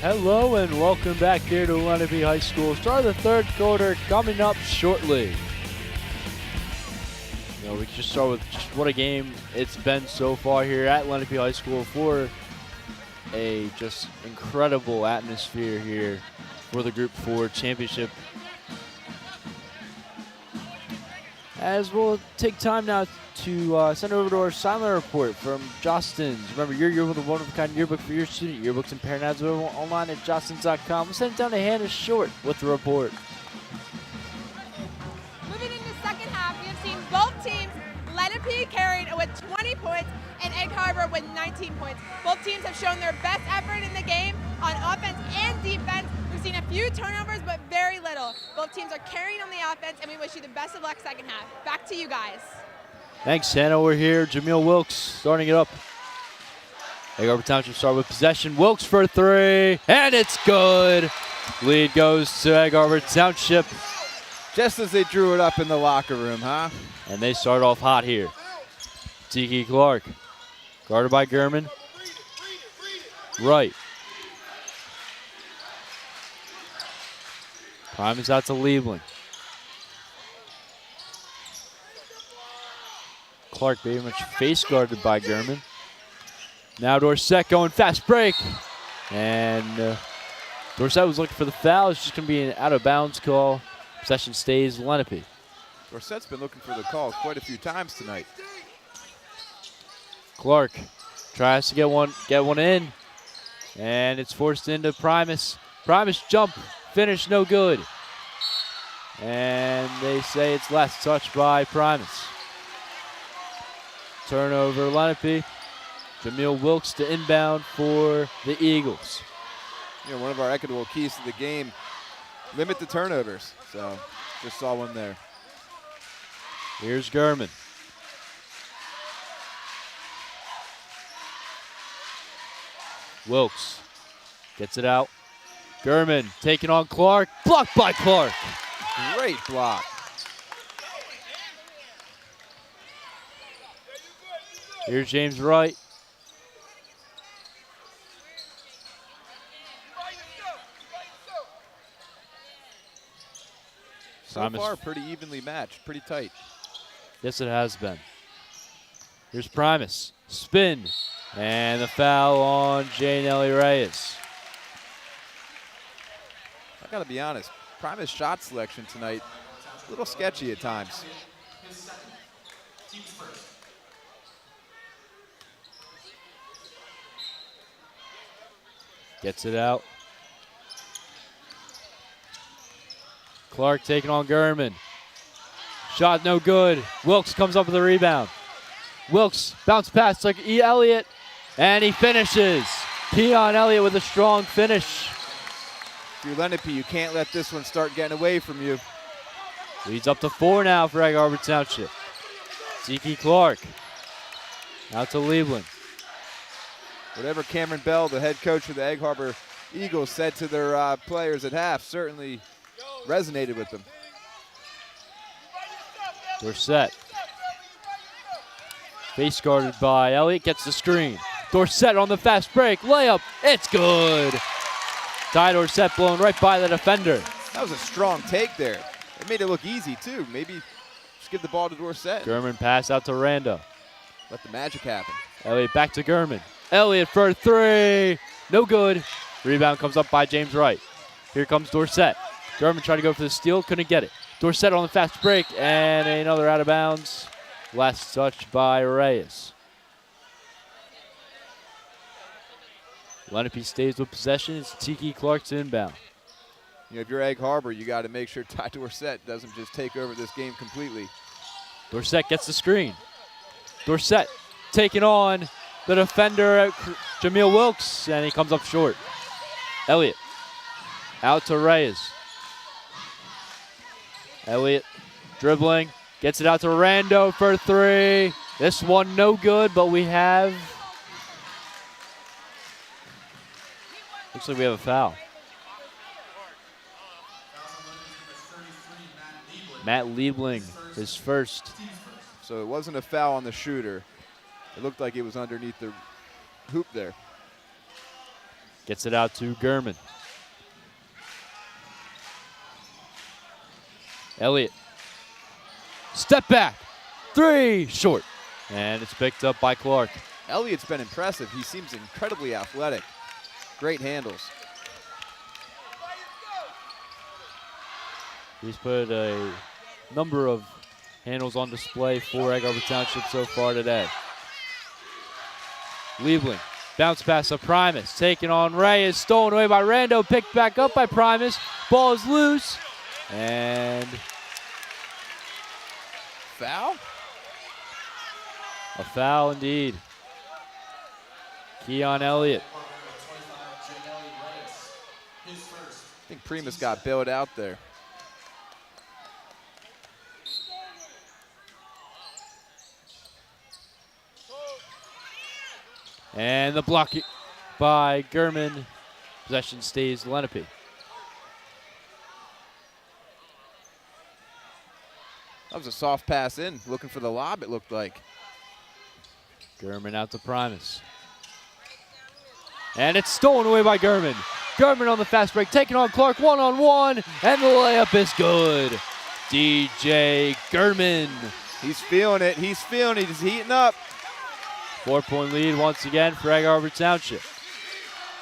Hello and welcome back here to Lenape High School. Start of the third quarter coming up shortly. We can just start with just what a game it's been so far here at Lenape High School for a just incredible atmosphere here for the Group 4 championship. As we'll take time now to send over to our Sideline report from Jostens. Remember, your year with a one-of-a-kind yearbook for your student. Yearbooks and parent ads available online at jostens.com. We'll send it down to Hannah Short with the report. Moving into the second half, we have seen both teams, Lenape carried with 20 points and Egg Harbor with 19 points. Both teams have shown their best effort in the game on offense and defense. We've seen a few turnovers, but very little. Both teams are carrying on the offense, and we wish you the best of luck second half. Back to you guys. Thanks, Hannah. We're here. Jameel Wilkes starting it up. Egg Harbor Township start with possession. Wilkes for three, and it's good. Lead goes to Egg Harbor Township. Just as they drew it up in the locker room, huh? And they start off hot here. Tiki Clark, guarded by Gurman. Right. Prime is out to Liebling. Clark very much face guarded by Gurman. Now Dorsett going fast break. And Dorsett was looking for the foul. It's just going to be an out of bounds call. Possession stays Lenape. Dorsett's been looking for the call quite a few times tonight. Clark tries to get one in. And it's forced into Primus. Primus jump, finish no good. And they say it's last touch by Primus. Turnover Lenape. Jameel Wilkes to inbound for the Eagles. One of our equitable keys to the game, limit the turnovers. So just saw one there. Here's Gurman. Wilkes gets it out. Gurman taking on Clark. Blocked by Clark. Great block. Here's James Wright. So far, pretty evenly matched, pretty tight. Yes, it has been. Here's Primus. Spin. And the foul on Jane Ellie Reyes. I got to be honest, Primus' shot selection tonight, a little sketchy at times. Gets it out. Clark taking on Gurman. Shot no good. Wilkes comes up with a rebound. Wilkes bounce pass like E. Elliott, and he finishes. Keon Elliott with a strong finish. If you're Lenape, you can't let this one start getting away from you. Leads up to 4 now for Egg Harbor Township. Zeke Clark out to Liebling. Whatever Cameron Bell, the head coach of the Egg Harbor Eagles, said to their players at half certainly resonated with them. Dorsett. Face guarded by Elliott, gets the screen. Dorsett on the fast break, layup, it's good. Ty Dorsett blown right by the defender. That was a strong take there. It made it look easy too. Maybe just give the ball to Dorsett. Gurman pass out to Rando. Let the magic happen. Elliott back to Gurman. Elliott for three, no good. Rebound comes up by James Wright. Here comes Dorsett. Gurman tried to go for the steal, couldn't get it. Dorsett on the fast break, and another out of bounds. Last touch by Reyes. Lenape stays with possession. It's Tiki Clark to inbound. If you're Egg Harbor, you got to make sure Ty Dorsett doesn't just take over this game completely. Dorsett gets the screen. Dorsett taking on the defender, Jameel Wilkes, and he comes up short. Elliott out to Reyes. Elliott dribbling, gets it out to Rando for three. This one no good, but we have, looks like we have a foul. Matt Liebling, his first. So it wasn't a foul on the shooter. It looked like it was underneath the hoop there. Gets it out to Gurman. Elliott. Step back. 3, short. And it's picked up by Clark. Elliott's been impressive. He seems incredibly athletic. Great handles. He's put a number of handles on display for Egg Harbor Township so far today. Liebling, bounce pass to Primus, taken on Reyes, stolen away by Rando, picked back up by Primus. Ball is loose, and Foul? a foul indeed. Keon Elliott. I think Primus got bailed out there. And the block by Gurman. Possession stays Lenape. That was a soft pass in, looking for the lob, it looked like. Gurman out to Primus. And it's stolen away by Gurman. Gurman on the fast break, taking on Clark one-on-one, and the layup is good. DJ Gurman. He's feeling it, he's feeling it, he's heating up. 4-point lead once again for Egg Harbor Township.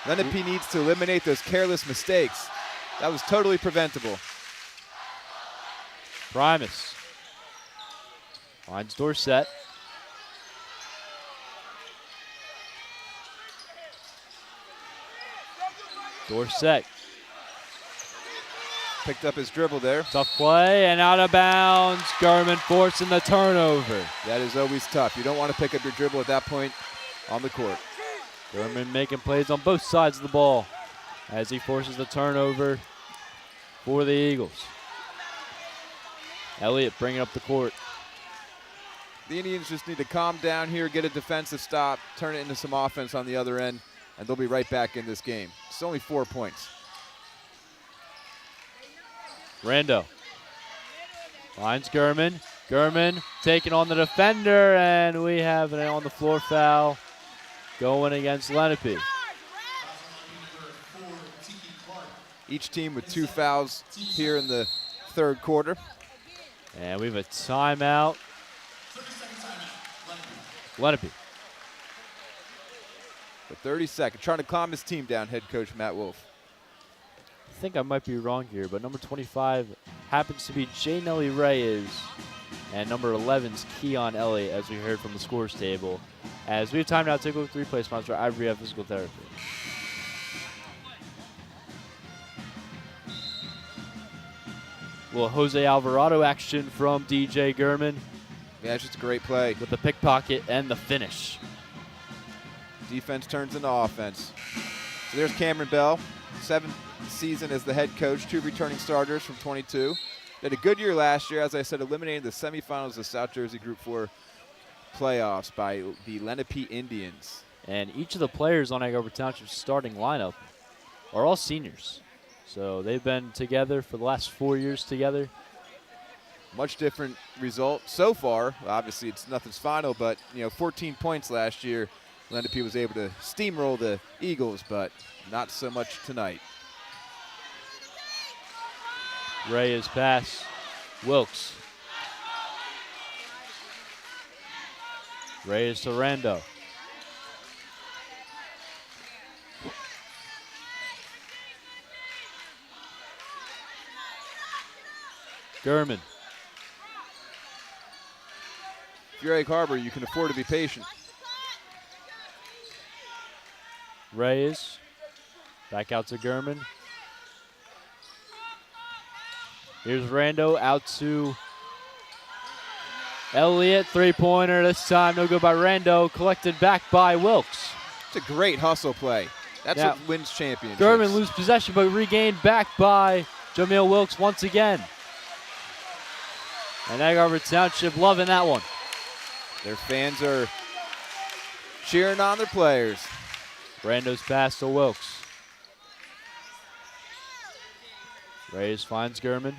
Lenape needs to eliminate those careless mistakes. That was totally preventable. Primus finds Dorsett. Dorsett picked up his dribble there. Tough play and out of bounds. Gurman forcing the turnover. That is always tough. You don't want to pick up your dribble at that point on the court. Gurman making plays on both sides of the ball as he forces the turnover for the Eagles. Elliott bringing up the court. The Indians just need to calm down here, get a defensive stop, turn it into some offense on the other end, and they'll be right back in this game. It's only 4 points. Rando finds Gurman. Gurman taking on the defender, and we have an on the floor foul going against Lenape. Each team with 2 fouls here in the third quarter. And we have a timeout. Lenape. For 30 seconds, trying to calm his team down, head coach Matt Wolf. I think I might be wrong here, but number 25 happens to be J. Nelly Reyes, and number 11's Keon Elliott, as we heard from the scores table. As we have time now to take a look at the replay sponsor, IBF Physical Therapy. Well, Jose Alvarado action from DJ Gurman. Yeah, it's just a great play. With the pickpocket and the finish. Defense turns into offense. So there's Cameron Bell, 7th season as the head coach, 2 returning starters from 22. Had a good year last year, as I said, eliminating the semifinals of South Jersey Group 4 playoffs by the Lenape Indians. And each of the players on Egg Harbor Township's starting lineup are all seniors. So they've been together for the last 4 years together. Much different result so far. Obviously, it's nothing's final, but 14 points last year. Lenape was able to steamroll the Eagles, but not so much tonight. Reyes pass. Wilkes. Reyes to Rando. Gurman. If you're Egg Harbor, you can afford to be patient. Reyes. Back out to Gurman. Here's Rando out to Elliott. 3-pointer this time. No good by Rando. Collected back by Wilkes. It's a great hustle play. That's what wins championships. Gurman lose possession, but regained back by Jamil Wilkes once again. And Egg Harbor Township loving that one. Their fans are cheering on their players. Rando's pass to Wilkes. Reyes finds Gurman.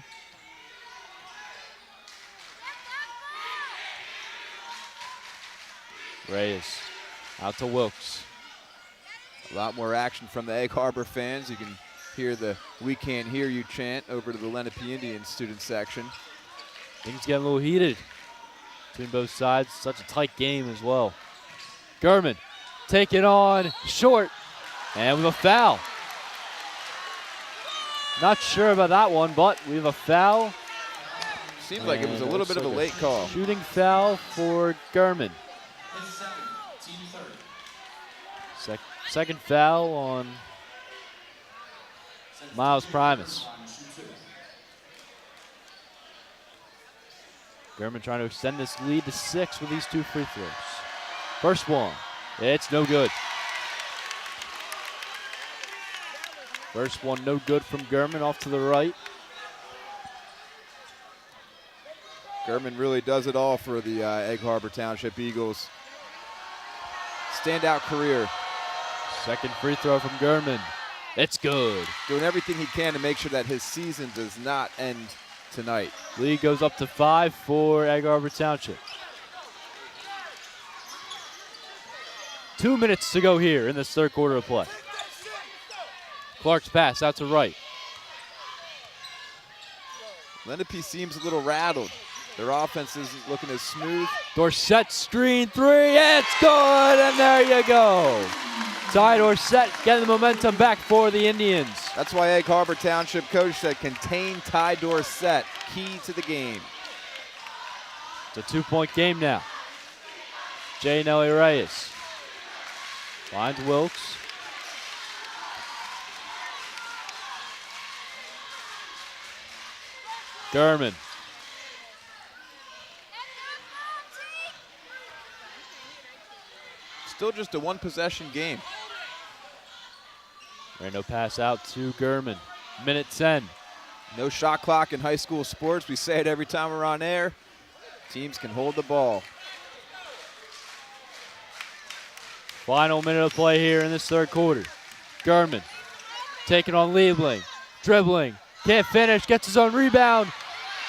Reyes out to Wilkes. A lot more action from the Egg Harbor fans. You can hear the "We Can't Hear You" chant over to the Lenape Indian student section. Things getting a little heated between both sides. Such a tight game as well. Gurman take it on short, and we have a foul. Not sure about that one, but we have a foul. Seems like it was a little bit of a late call. Shooting foul for Gurman. Second foul on Miles Primus. Gurman trying to extend this lead to 6 with these 2 free throws. First one, it's no good. First one no good from Gurman off to the right. Gurman really does it all for the Egg Harbor Township Eagles. Standout career. Second free throw from Gurman. It's good. Doing everything he can to make sure that his season does not end tonight. Lead goes up to 5 for Egg Harbor Township. 2 minutes to go here in this third quarter of play. Clark's pass out to right. Lenape seems a little rattled. Their offense isn't looking as smooth. Dorsett screen 3, it's good, and there you go. Ty Dorsett getting the momentum back for the Indians. That's why Egg Harbor Township coach said contain Ty Dorsett, key to the game. It's a 2-point game now. J. Nelly Reyes finds Wilkes. Gurman. Still just a 1-possession game. Rando pass out to Gurman. Minute 10. No shot clock in high school sports. We say it every time we're on air. Teams can hold the ball. Final minute of play here in this third quarter. Gurman taking on Liebling. Dribbling. Can't finish. Gets his own rebound.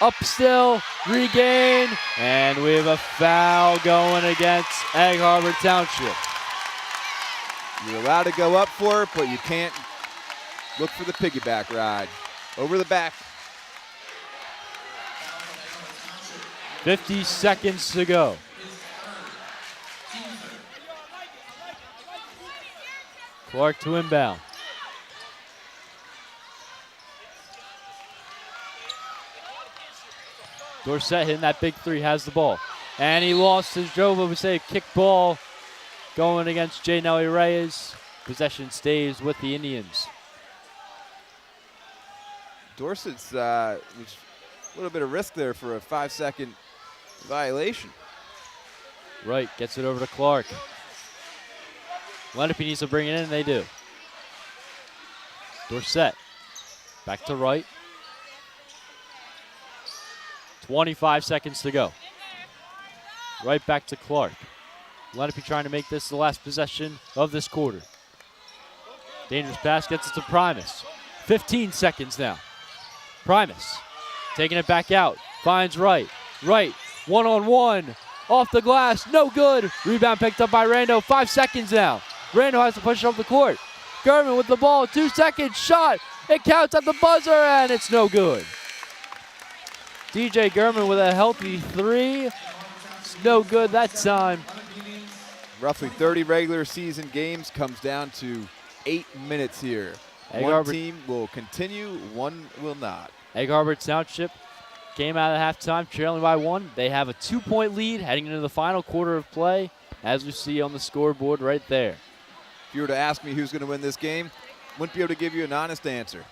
Up still. Regain. And we have a foul going against Egg Harbor Township. You're allowed to go up for it, but you can't look for the piggyback ride. Over the back. 50 seconds to go. Clark to inbound. Dorsett hitting that big 3, has the ball. And he lost his drove, we say kick ball going against J. Nelly Reyes. Possession stays with the Indians. Dorsett's a little bit of risk there for a 5-second violation. Right, gets it over to Clark. Lenape needs to bring it in, and they do. Dorsett, back to right. 25 seconds to go. Right back to Clark. Lenape trying to make this the last possession of this quarter. Dangerous pass gets it to Primus. 15 seconds now. Primus taking it back out. Finds right. Right. One-on-one. Off the glass. No good. Rebound picked up by Rando. 5 seconds now. Rando has to push it up the court. Gurman with the ball. 2 seconds. Shot. It counts at the buzzer, and it's no good. DJ Gurman with a healthy 3. It's no good that time. Roughly 30 regular season games comes down to 8 minutes here. One team will continue, one will not. Egg Harbor Township came out at halftime trailing by 1. They have a 2-point lead heading into the final quarter of play, as we see on the scoreboard right there. If you were to ask me who's going to win this game, wouldn't be able to give you an honest answer.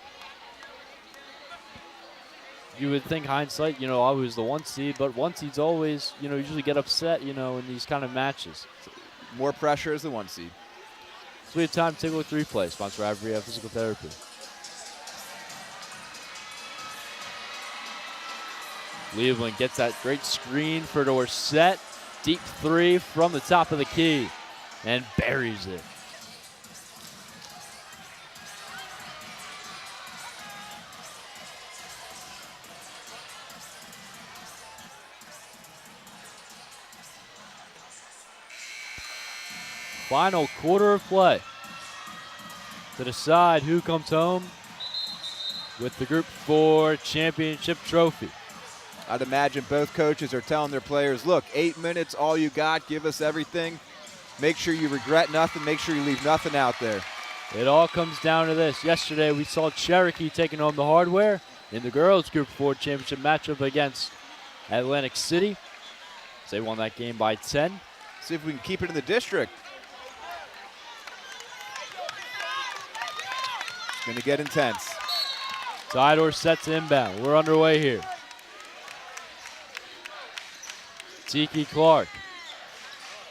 You would think hindsight, always the 1 seed, but 1 seeds always, usually get upset, in these kind of matches. More pressure as the 1 seed. So we have time to take a look at the replay, sponsored by Rehab Physical Therapy. Cleveland gets that great screen for Dorsett. Deep 3 from the top of the key and buries it. Final quarter of play. to decide who comes home with the Group 4 championship trophy. I'd imagine both coaches are telling their players, look, 8 minutes, all you got, give us everything. Make sure you regret nothing, make sure you leave nothing out there. It all comes down to this. Yesterday we saw Cherokee taking home the hardware in the girls Group 4 championship matchup against Atlantic City. They won that game by 10. See if we can keep it in the district. It's going to get intense. Tidor sets inbound. We're underway here. Tiki Clark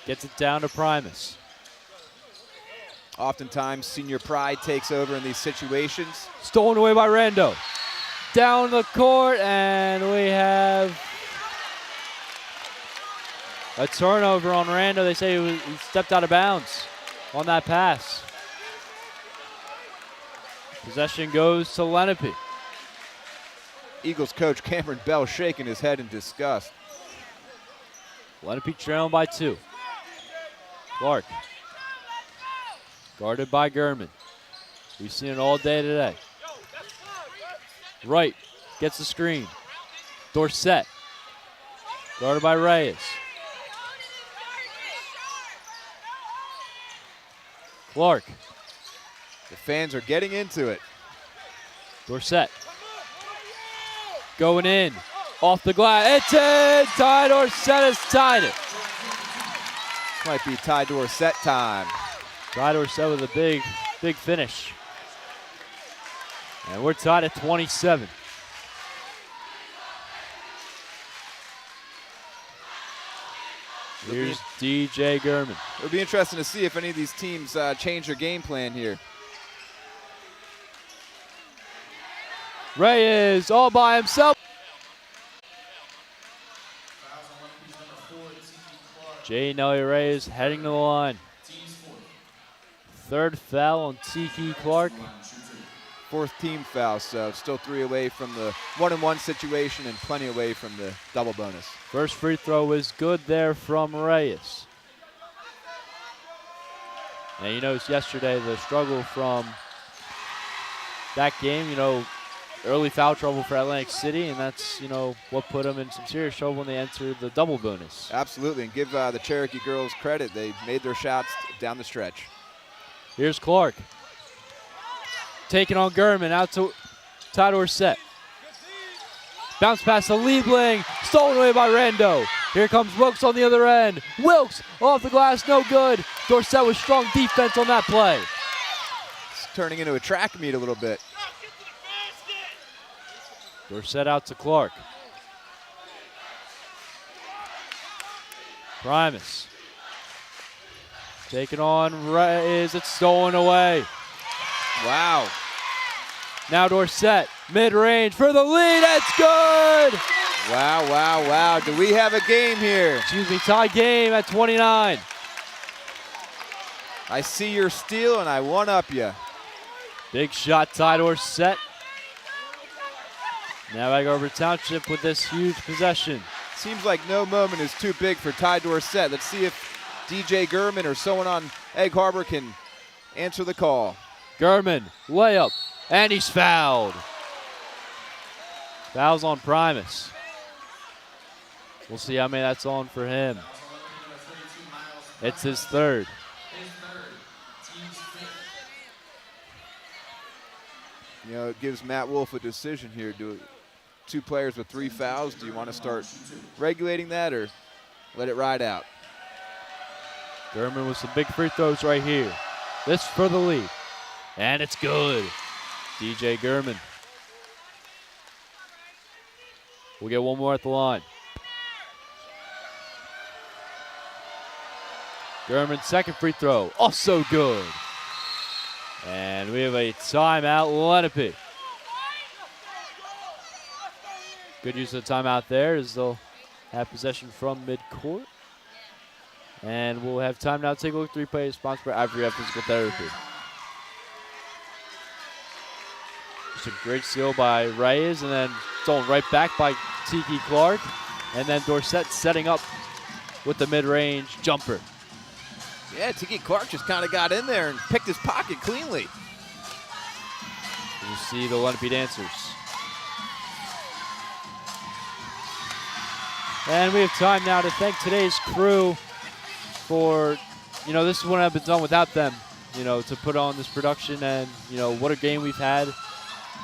gets it down to Primus. Oftentimes, senior pride takes over in these situations. Stolen away by Rando. Down the court, and we have a turnover on Rando. They say he stepped out of bounds on that pass. Possession goes to Lenape. Eagles coach Cameron Bell shaking his head in disgust. Lenape trailing by 2. Clark. Guarded by Gurman. We've seen it all day today. Wright gets the screen. Dorsett. Guarded by Reyes. Clark. The fans are getting into it. Dorsett. Going in. Off the glass. It's in! Ty Dorsett has tied it. Might be Ty Dorsett time. Ty Dorsett with a big finish. And we're tied at 27. Here's DJ Gurman. It'll be interesting to see if any of these teams change their game plan here. Reyes all by himself. J. Nelly Reyes heading to the line. Third foul on Tiki Clark. 4th team foul, so still 3 away from the 1-and-1 situation and plenty away from the double bonus. First free throw was good there from Reyes. And you noticed yesterday the struggle from that game, early foul trouble for Atlantic City, and that's, what put them in some serious trouble when they entered the double bonus. Absolutely, and give the Cherokee girls credit. They made their shots down the stretch. Here's Clark. Taking on Gurman, out to Ty Dorsett. Bounce pass to Liebling, stolen away by Rando. Here comes Wilkes on the other end. Wilkes off the glass, no good. Dorsett with strong defense on that play. It's turning into a track meet a little bit. Dorsett out to Clark. Primus. Taking on Reyes, it's stolen away. Wow. Now Dorsett, mid-range for the lead, it's good! Wow. Do we have a game here? Excuse me, tie game at 29. I see your steal and I one-up you. Big shot, Ty Dorsett. Now Egg Harbor Township with this huge possession. Seems like no moment is too big for Ty Dorsett. Let's see if DJ Gurman or someone on Egg Harbor can answer the call. Gurman, layup, and he's fouled. Foul's on Primus. We'll see how many that's on for him. It's his third. It gives Matt Wolf a decision here. Do 2 players with 3 fouls. Do you want to start regulating that or let it ride out? Gurman with some big free throws right here. This for the lead. And it's good. DJ Gurman. We'll get one more at the line. Gurman's second free throw, also good. And we have a timeout, Lenape. Good use of the timeout there as they'll have possession from midcourt. And we'll have time now to take a look at 3 plays sponsored by Ivory Physical Therapy. Just a great steal by Reyes, and then stolen right back by Tiki Clark. And then Dorsett setting up with the mid-range jumper. Yeah, Tiki Clark just kind of got in there and picked his pocket cleanly. You see the Lenape dancers. And we have time now to thank today's crew for, this is what I've been done without them, to put on this production, and, what a game we've had.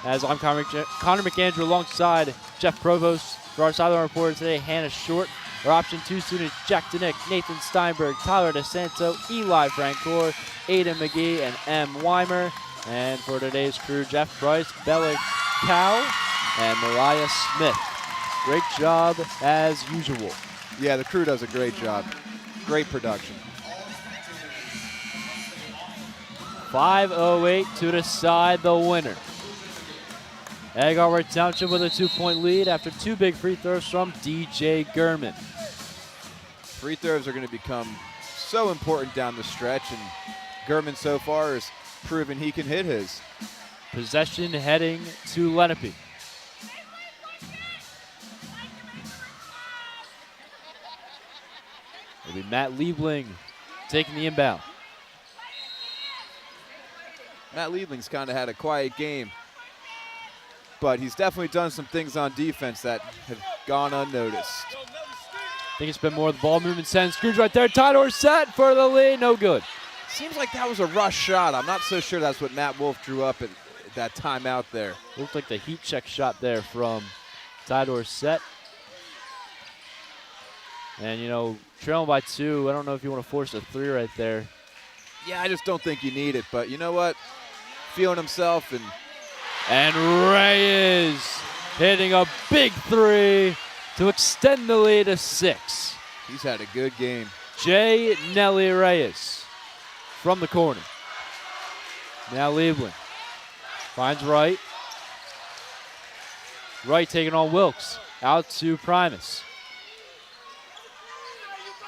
As I'm Connor McAndrew alongside Jeff Provost. For our sideline reporter today, Hannah Short. Our option 2 students, Jack Denick, Nathan Steinberg, Tyler DeSanto, Eli Francoeur, Aiden McGee, and M. Weimer. And for today's crew, Jeff Price, Bella Cow, and Mariah Smith. Great job as usual. Yeah, the crew does a great job. Great production. 5:08 to decide the winner. Egg Harbor Township with a 2-point lead after 2 big free throws from DJ Gurman. Free throws are going to become so important down the stretch, and Gurman so far has proven he can hit his. Possession heading to Lenape. It'll be Matt Liebling taking the inbound. Matt Liebling's kind of had a quiet game, but he's definitely done some things on defense that have gone unnoticed. I think it's been more of the ball movement sense. Scrooge right there. Tidor set for the lead. No good. Seems like that was a rush shot. I'm not so sure that's what Matt Wolf drew up at that timeout there. Looked like the heat check shot there from Tidor set. And, trailing by 2, I don't know if you want to force a 3 right there. Yeah, I just don't think you need it, but you know what? Feeling himself And Reyes hitting a big 3 to extend the lead to 6. He's had a good game. J. Nelly Reyes from the corner. Now Liebling finds Wright. Wright taking on Wilkes. Out to Primus.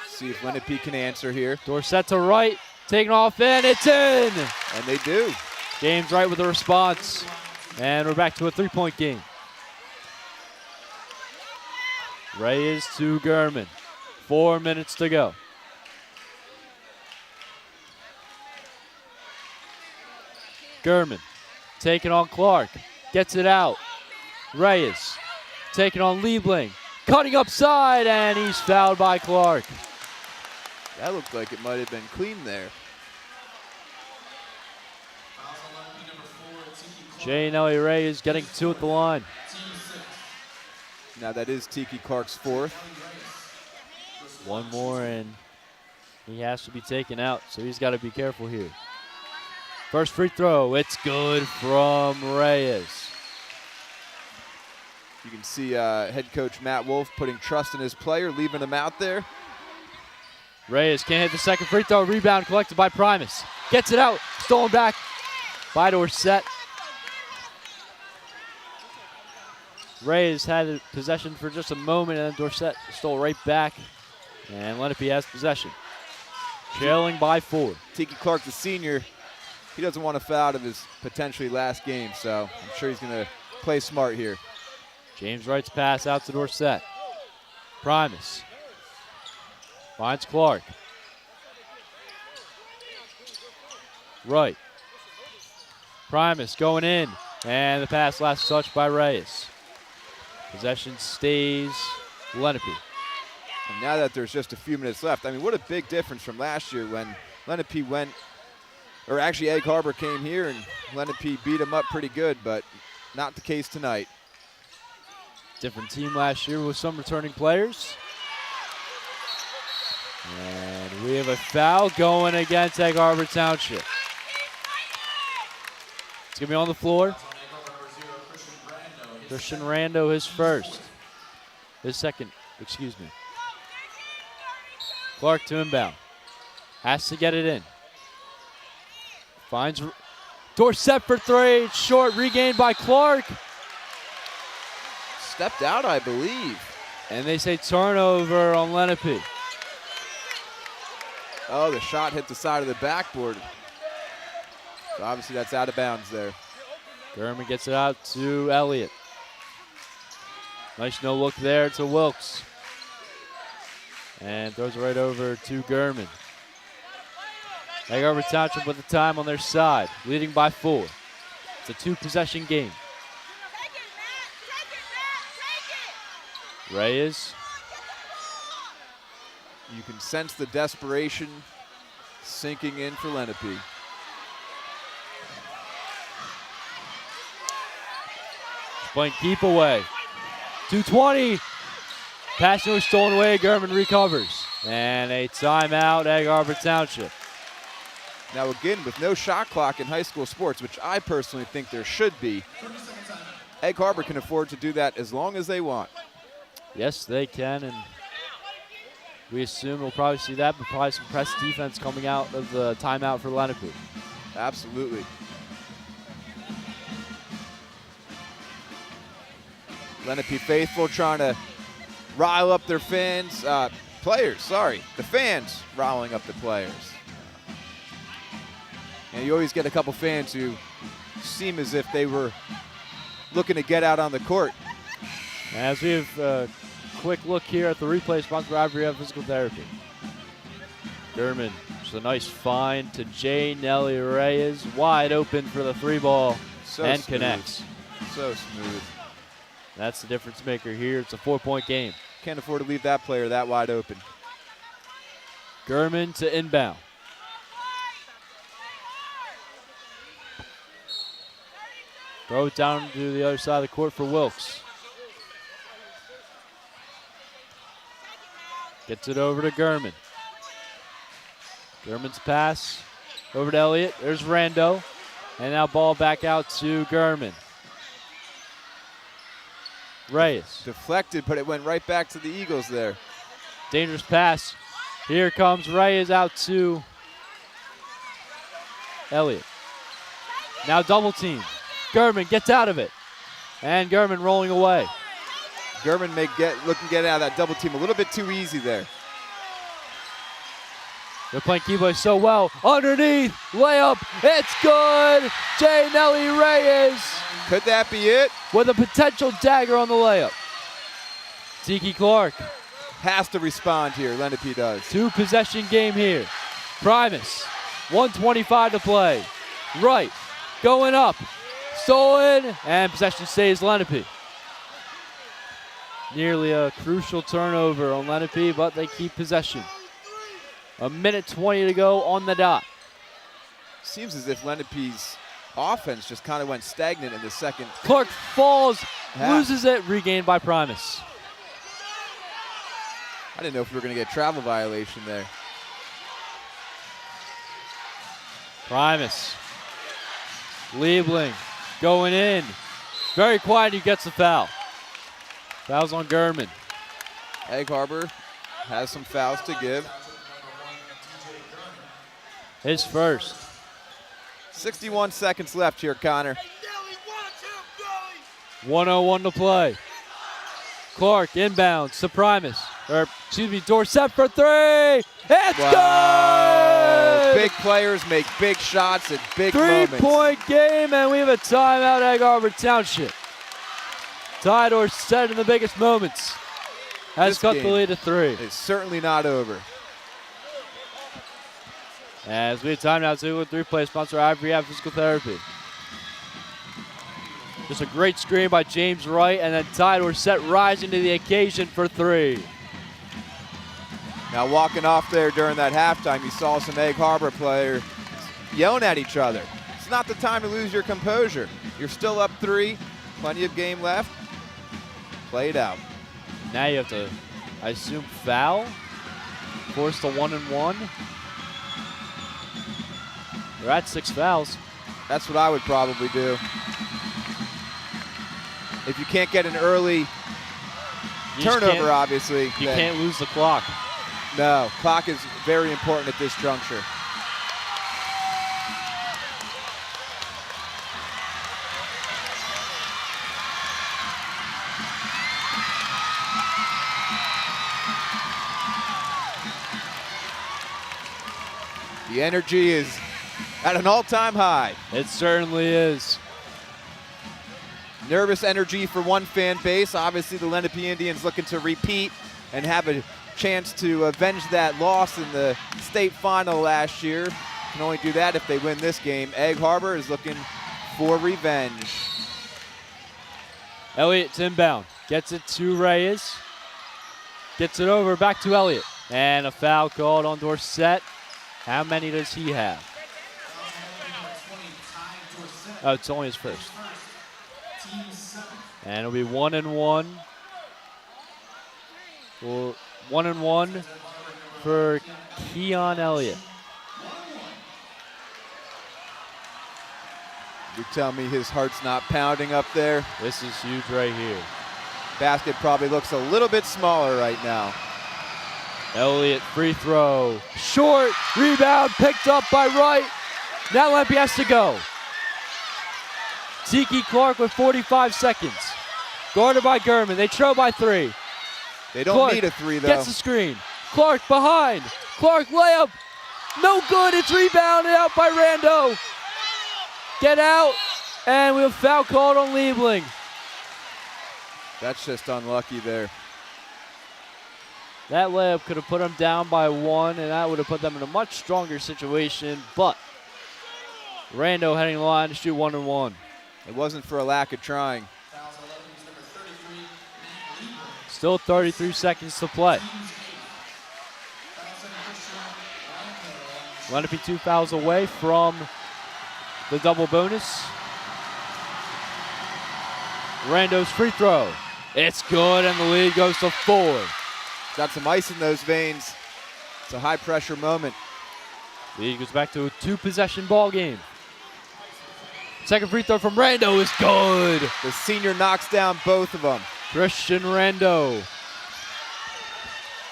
See if Lenape can answer here. Dorsett to Wright. Taking off, and it's in! And they do. James Wright with a response. And we're back to a 3-point game. Reyes to Gurman. 4 minutes to go. Gurman taking on Clark. Gets it out. Reyes taking on Liebling. Cutting upside, and he's fouled by Clark. That looked like it might have been clean there. J. Nelly Reyes getting 2 at the line. Now that is Tiki Clark's 4th. One more, and he has to be taken out, so he's got to be careful here. First free throw, it's good from Reyes. You can see head coach Matt Wolf putting trust in his player, leaving him out there. Reyes can't hit the second free throw. Rebound collected by Primus. Gets it out, stolen back by Dorsett. Reyes had possession for just a moment, and then Dorsett stole right back. And Lenape has possession. Trailing by 4. Tiki Clark, the senior, he doesn't want to foul out of his potentially last game, so I'm sure he's going to play smart here. James Wright's pass out to Dorsett. Primus finds Clark. Wright. Primus going in, and the pass last touched by Reyes. Possession stays Lenape. And now that there's just a few minutes left, I mean, what a big difference from last year when Lenape went, or actually Egg Harbor came here and Lenape beat them up pretty good, but not the case tonight. Different team last year with some returning players. And we have a foul going against Egg Harbor Township. It's going to be on the floor. Christian Rando, his first. His second, excuse me. Clark to inbound. Has to get it in. Finds Dorsett for 3. It's short, regained by Clark. Stepped out, I believe. And they say turnover on Lenape. Oh, the shot hit the side of the backboard. So obviously that's out of bounds there. Gurman gets it out to Elliott. Nice no look there to Wilkes. And throws it right over to Gurman. Egg Harbor Township with the time on their side, leading by 4. It's a 2-possession game. Reyes. You can sense the desperation sinking in for Lenape. Playing keep away. 2:20. Passing was stolen away. Gurman recovers. And a timeout, Egg Harbor Township. Now again, with no shot clock in high school sports, which I personally think there should be, Egg Harbor can afford to do that as long as they want. Yes, they can, and we assume we'll probably see that, but probably some press defense coming out of the timeout for Lenape. Absolutely. Lenape faithful trying to rile up their fans, the fans riling up the players. And you always get a couple fans who seem as if they were looking to get out on the court. As we have a quick look here at the replay sponsored by Ivory Physical Therapy. Gurman, just a nice find to J. Nelly Reyes, wide open for the 3-ball, and smooth. Connects. So smooth. That's the difference maker here. It's a 4-point game. Can't afford to leave that player that wide open. Gurman to inbound. Throw it down to the other side of the court for Wilkes. Gets it over to Gurman. Gurman's pass over to Elliott. There's Rando. And now ball back out to Gurman. Reyes. Deflected, but it went right back to the Eagles there. Dangerous pass. Here comes Reyes out to Elliott. Now double team. Gurman gets out of it. And Gurman rolling away. Gurman may look to get out of that double team a little bit too easy there. They're playing Keyboy so well. Underneath, layup, it's good. J. Nelly Reyes. Could that be it? With a potential dagger on the layup. Tiki Clark. Has to respond here, Lenape does. 2-possession game here. Primus, 1:25 to play. Right, going up. Stolen, and possession stays Lenape. Nearly a crucial turnover on Lenape, but they keep possession. 1:20 to go on the dot. Seems as if Lenape's offense just kind of went stagnant in the second. Clark falls, loses it, regained by Primus. I didn't know if we were going to get a travel violation there. Primus. Liebling going in. Very quiet, he gets the foul. Foul's on Gurman. Egg Harbor has some fouls to give. His first. 61 seconds left here, Connor. 1:01 to play. Clark inbounds to Primus. Dorsett for 3. It's good! Big players make big shots at big moments. 3-point game, and we have a timeout, Egg Harbor Township. Ty Dorsett in the biggest moments has This cut the game lead to 3. It's certainly not over. As we have timeout, 2-3 play, sponsored by Ivory Physical Therapy. Just a great screen by James Wright, and then Ty Dorsett rising to the occasion for 3. Now walking off there during that halftime, you saw some Egg Harbor players yelling at each other. It's not the time to lose your composure. You're still up 3, plenty of game left. Play it out. Now you have to, I assume, foul. Force the 1-and-1. They're at 6 fouls. That's what I would probably do. If you can't get an early turnover, obviously. You can't lose the clock. No, clock is very important at this juncture. The energy is at an all-time high. It certainly is. Nervous energy for one fan base. Obviously, the Lenape Indians looking to repeat and have a chance to avenge that loss in the state final last year. Can only do that if they win this game. Egg Harbor is looking for revenge. Elliott's inbound. Gets it to Reyes. Gets it over back to Elliott. And a foul called on Dorsett. How many does he have? Oh, it's only his first. And it'll be 1-1. Well, 1-1 for Keon Elliott. You tell me his heart's not pounding up there. This is huge right here. Basket probably looks a little bit smaller right now. Elliott free throw. Short. Rebound picked up by Wright. Now Lenape has to go. Tiki Clark with 45 seconds. Guarded by Gurman. They trail by 3. They don't Clark need a 3 though. gets the screen. Clark behind. Clark layup. No good. It's rebounded out by Rando. Get out. And we have foul called on Liebling. That's just unlucky there. That layup could have put them down by 1, and that would have put them in a much stronger situation, but Rando heading the line to shoot 1-1. It wasn't for a lack of trying. Still 33 seconds to play. Lenape 2 fouls away from the double bonus. Rando's free throw. It's good, and the lead goes to 4. Got some ice in those veins. It's a high pressure moment. Lead goes back to a 2-possession ball game. Second free throw from Rando is good. The senior knocks down both of them. Christian Rando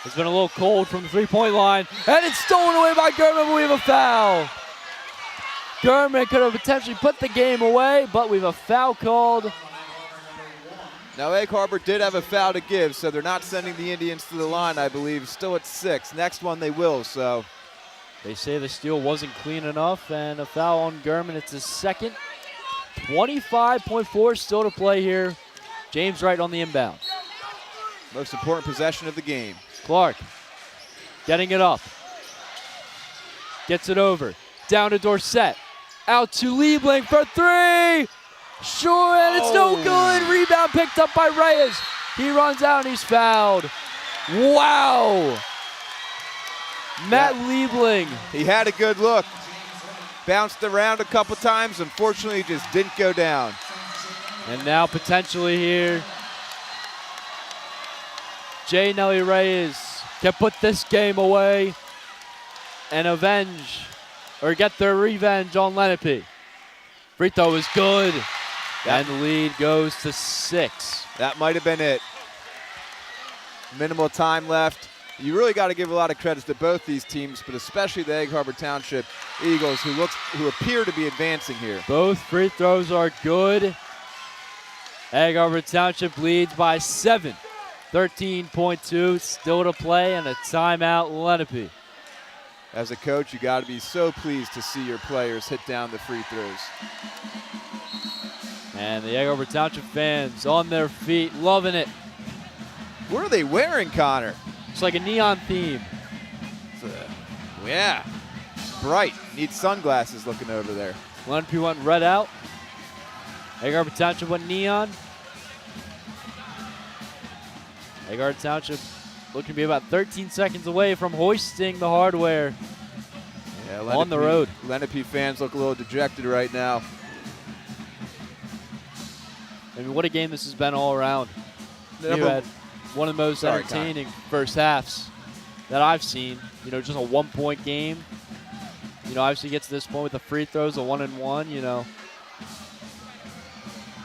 has been a little cold from the three-point line, and it's stolen away by Gurman, but we have a foul. Gurman could have potentially put the game away, but we have a foul called. Now Egg Harbor did have a foul to give, so they're not sending the Indians to the line, I believe. Still at 6. Next one they will, so. They say the steal wasn't clean enough, and a foul on Gurman. It's his second. 25.4 still to play here. James Wright on the inbound. Most important possession of the game. Clark getting it up. Gets it over. Down to Dorsett. Out to Liebling for 3. Sure, and it's no good. Rebound picked up by Reyes. He runs out and he's fouled. Wow. Matt Liebling. He had a good look. Bounced around a couple times. Unfortunately, just didn't go down. And now potentially here, Jay Nelly Reyes can put this game away and avenge, or get their revenge on Lenape. Free throw is good. And the lead goes to 6. That might have been it. Minimal time left. You really got to give a lot of credit to both these teams, but especially the Egg Harbor Township Eagles, who appear to be advancing here. Both free throws are good. Egg Harbor Township leads by 7. 13.2 still to play, and a timeout Lenape. As a coach, you got to be so pleased to see your players hit down the free throws. And the Egg Harbor Township fans on their feet, loving it. What are they wearing, Connor? It's like a neon theme. Yeah, bright. Need sunglasses looking over there. Lenape went red out. Egg Harbor Township went neon. Egg Harbor Township looking to be about 13 seconds away from hoisting the hardware on the road. Lenape fans look a little dejected right now. I mean, what a game this has been all around. You had one of the most entertaining first halves that I've seen. You know, just a 1-point game. You know, obviously gets to this point with the free throws, a 1-and-1, you know.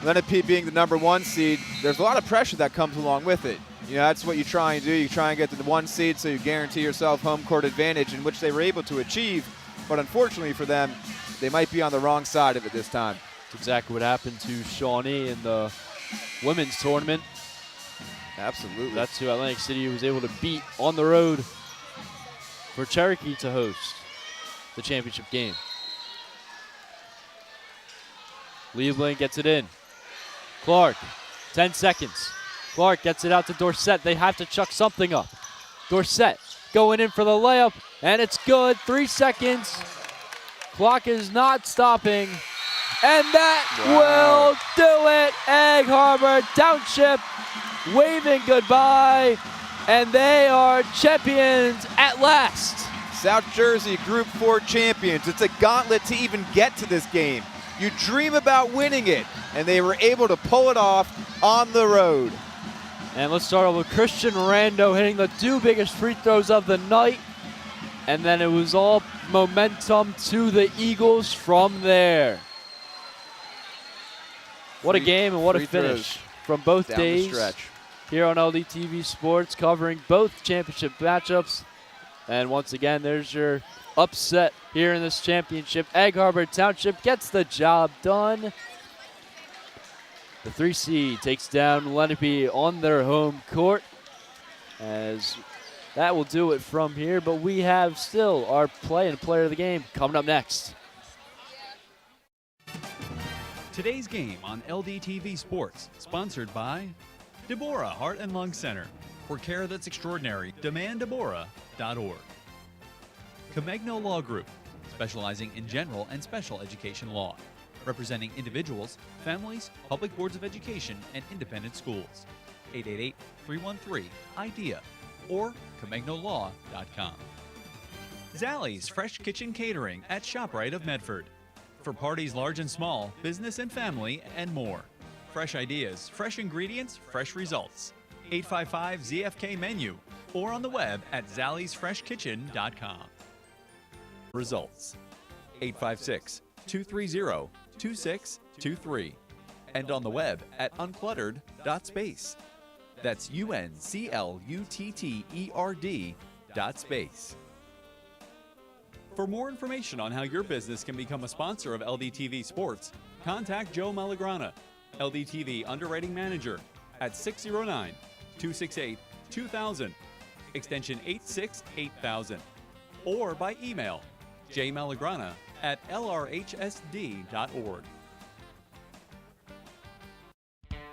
Lenape being the #1 seed, there's a lot of pressure that comes along with it. You know, that's what you try and do. You try and get to the 1 seed so you guarantee yourself home court advantage, in which they were able to achieve. But unfortunately for them, they might be on the wrong side of it this time. That's exactly what happened to Shawnee in the women's tournament. Absolutely. That's who Atlantic City was able to beat on the road for Cherokee to host the championship game. Liebling gets it in. Clark, 10 seconds. Clark gets it out to Dorsett. They have to chuck something up. Dorsett going in for the layup, and it's good. 3 seconds. Clock is not stopping. And that will do it. Egg Harbor Township waving goodbye, and they are champions at last. South Jersey Group 4 champions. It's a gauntlet to even get to this game. You dream about winning it, and they were able to pull it off on the road. And let's start off with Christian Rando hitting the 2 biggest free throws of the night. And then it was all momentum to the Eagles from there. What a game and what a finish from both days here on LDTV Sports, covering both championship matchups. And once again, there's your upset here in this championship. Egg Harbor Township gets the job done. The 3 seed takes down Lenape on their home court, as that will do it from here. But we have still our play and player of the game coming up next. Today's game on LDTV Sports, sponsored by Deborah Heart and Lung Center. For care that's extraordinary, demanddeborah.org. Comegno Law Group, specializing in general and special education law, representing individuals, families, public boards of education, and independent schools. 888-313-IDEA or ComegnoLaw.com. Zallie's Fresh Kitchen Catering at ShopRite of Medford. For parties large and small, business and family, and more. Fresh ideas, fresh ingredients, fresh results. 855-ZFK menu or on the web at zalliesfreshkitchen.com. Results 856-230-2623 and on the web at uncluttered.space. That's UNCLUTTERD.space. For more information on how your business can become a sponsor of LDTV Sports, contact Joe Malagrana, LDTV Underwriting Manager, at 609-268-2000, extension 868,000, or by email jmalagrana@lrhsd.org.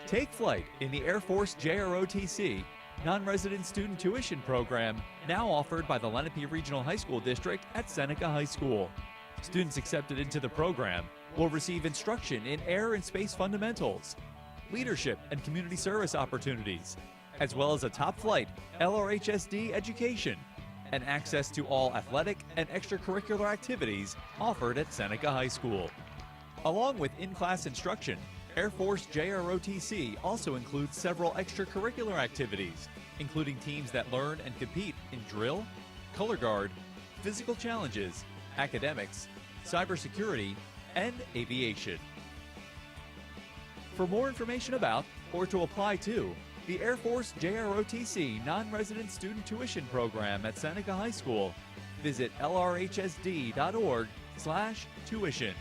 Take flight in the Air Force JROTC non-resident student tuition program, now offered by the Lenape Regional High School District at Seneca High School. Students accepted into the program will receive instruction in air and space fundamentals, leadership and community service opportunities, as well as a top-flight LRHSD education and access to all athletic and extracurricular activities offered at Seneca High School. Along with in-class instruction, Air Force JROTC also includes several extracurricular activities, including teams that learn and compete in drill, color guard, physical challenges, academics, cybersecurity, and aviation. For more information about or to apply to the Air Force JROTC non-resident student tuition program at Seneca High School, visit lrhsd.org/tuition.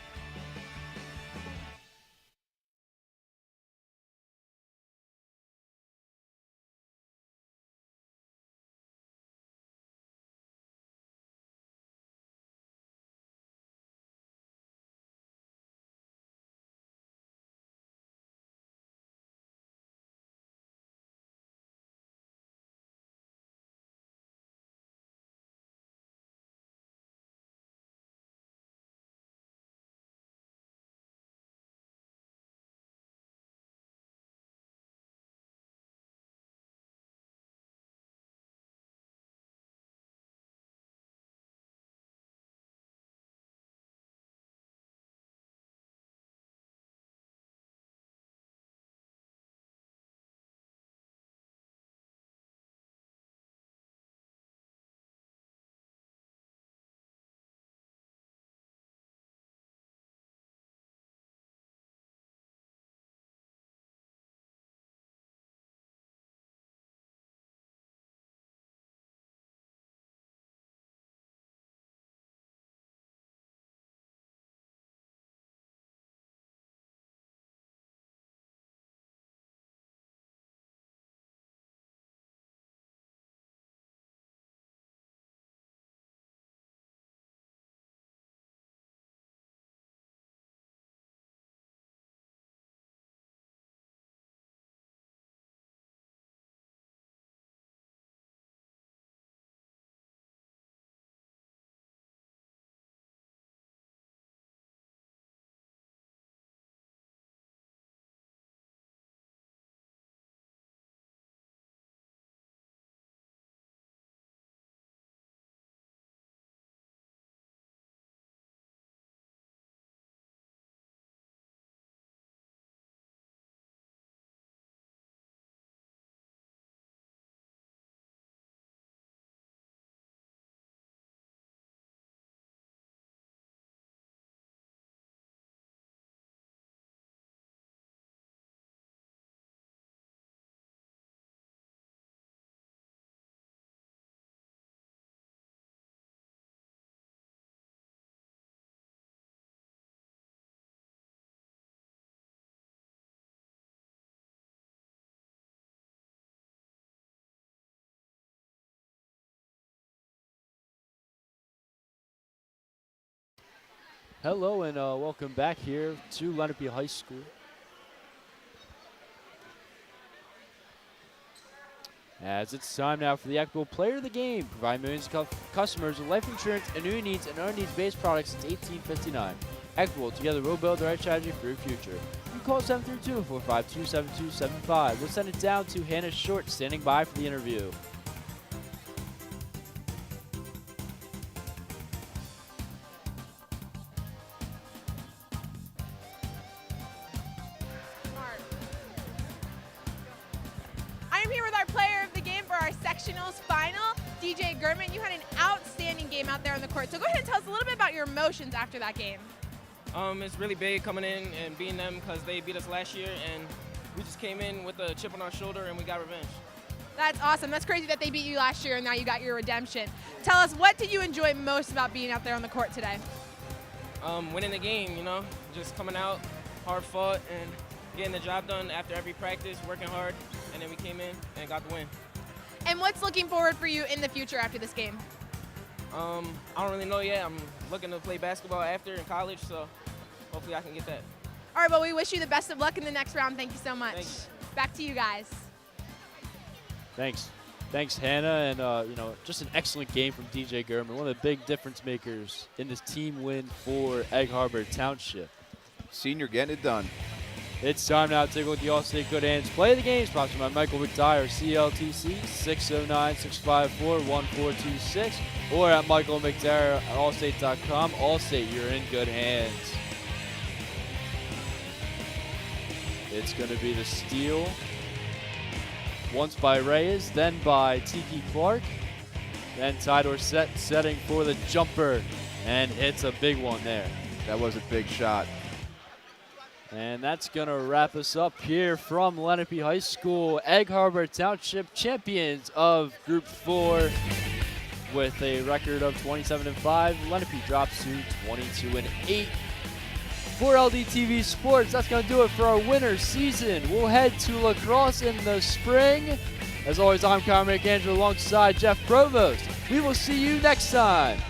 Hello and welcome back here to Lenape High School. As it's time now for the Equitable Player of the Game. Provide millions of customers with life insurance, annuity needs, and other needs-based products since 1859. Equitable, together we'll build the right strategy for your future. You call 732-452-7275. We'll send it down to Hannah Short, standing by for the interview. I'm here with our player of the game for our sectionals final, DJ Gurman. You had an outstanding game out there on the court. So go ahead and tell us a little bit about your emotions after that game. It's really big coming in and beating them because they beat us last year, and we just came in with a chip on our shoulder and we got revenge. That's awesome. That's crazy that they beat you last year and now you got your redemption. Tell us, what did you enjoy most about being out there on the court today? Winning the game, you know, just coming out, hard fought, and getting the job done after every practice, working hard, and then we came in and got the win. And what's looking forward for you in the future after this game? I don't really know yet. I'm looking to play basketball after in college, so hopefully I can get that. All right, well, we wish you the best of luck in the next round. Thank you so much. Thanks. Back to you guys. Thanks, Hannah, and just an excellent game from DJ Gurman, one of the big difference makers in this team win for Egg Harbor Township. Senior getting it done. It's time now to take a look at the All-State Good Hands Play of the Game, sponsored by Michael McDyer, CLTC, 609-654-1426, or at Michael McDyer at allstate.com. Allstate, you're in good hands. It's going to be the steal. Once by Reyes, then by Tiki Clark. Then Ty Dorsett setting for the jumper, and hits a big one there. That was a big shot. And that's going to wrap us up here from Lenape High School. Egg Harbor Township champions of Group 4 with a record of 27-5. Lenape drops to 22-8. For LDTV Sports, that's going to do it for our winter season. We'll head to La Crosse in the spring. As always, I'm Connor McAndrew alongside Jeff Provost. We will see you next time.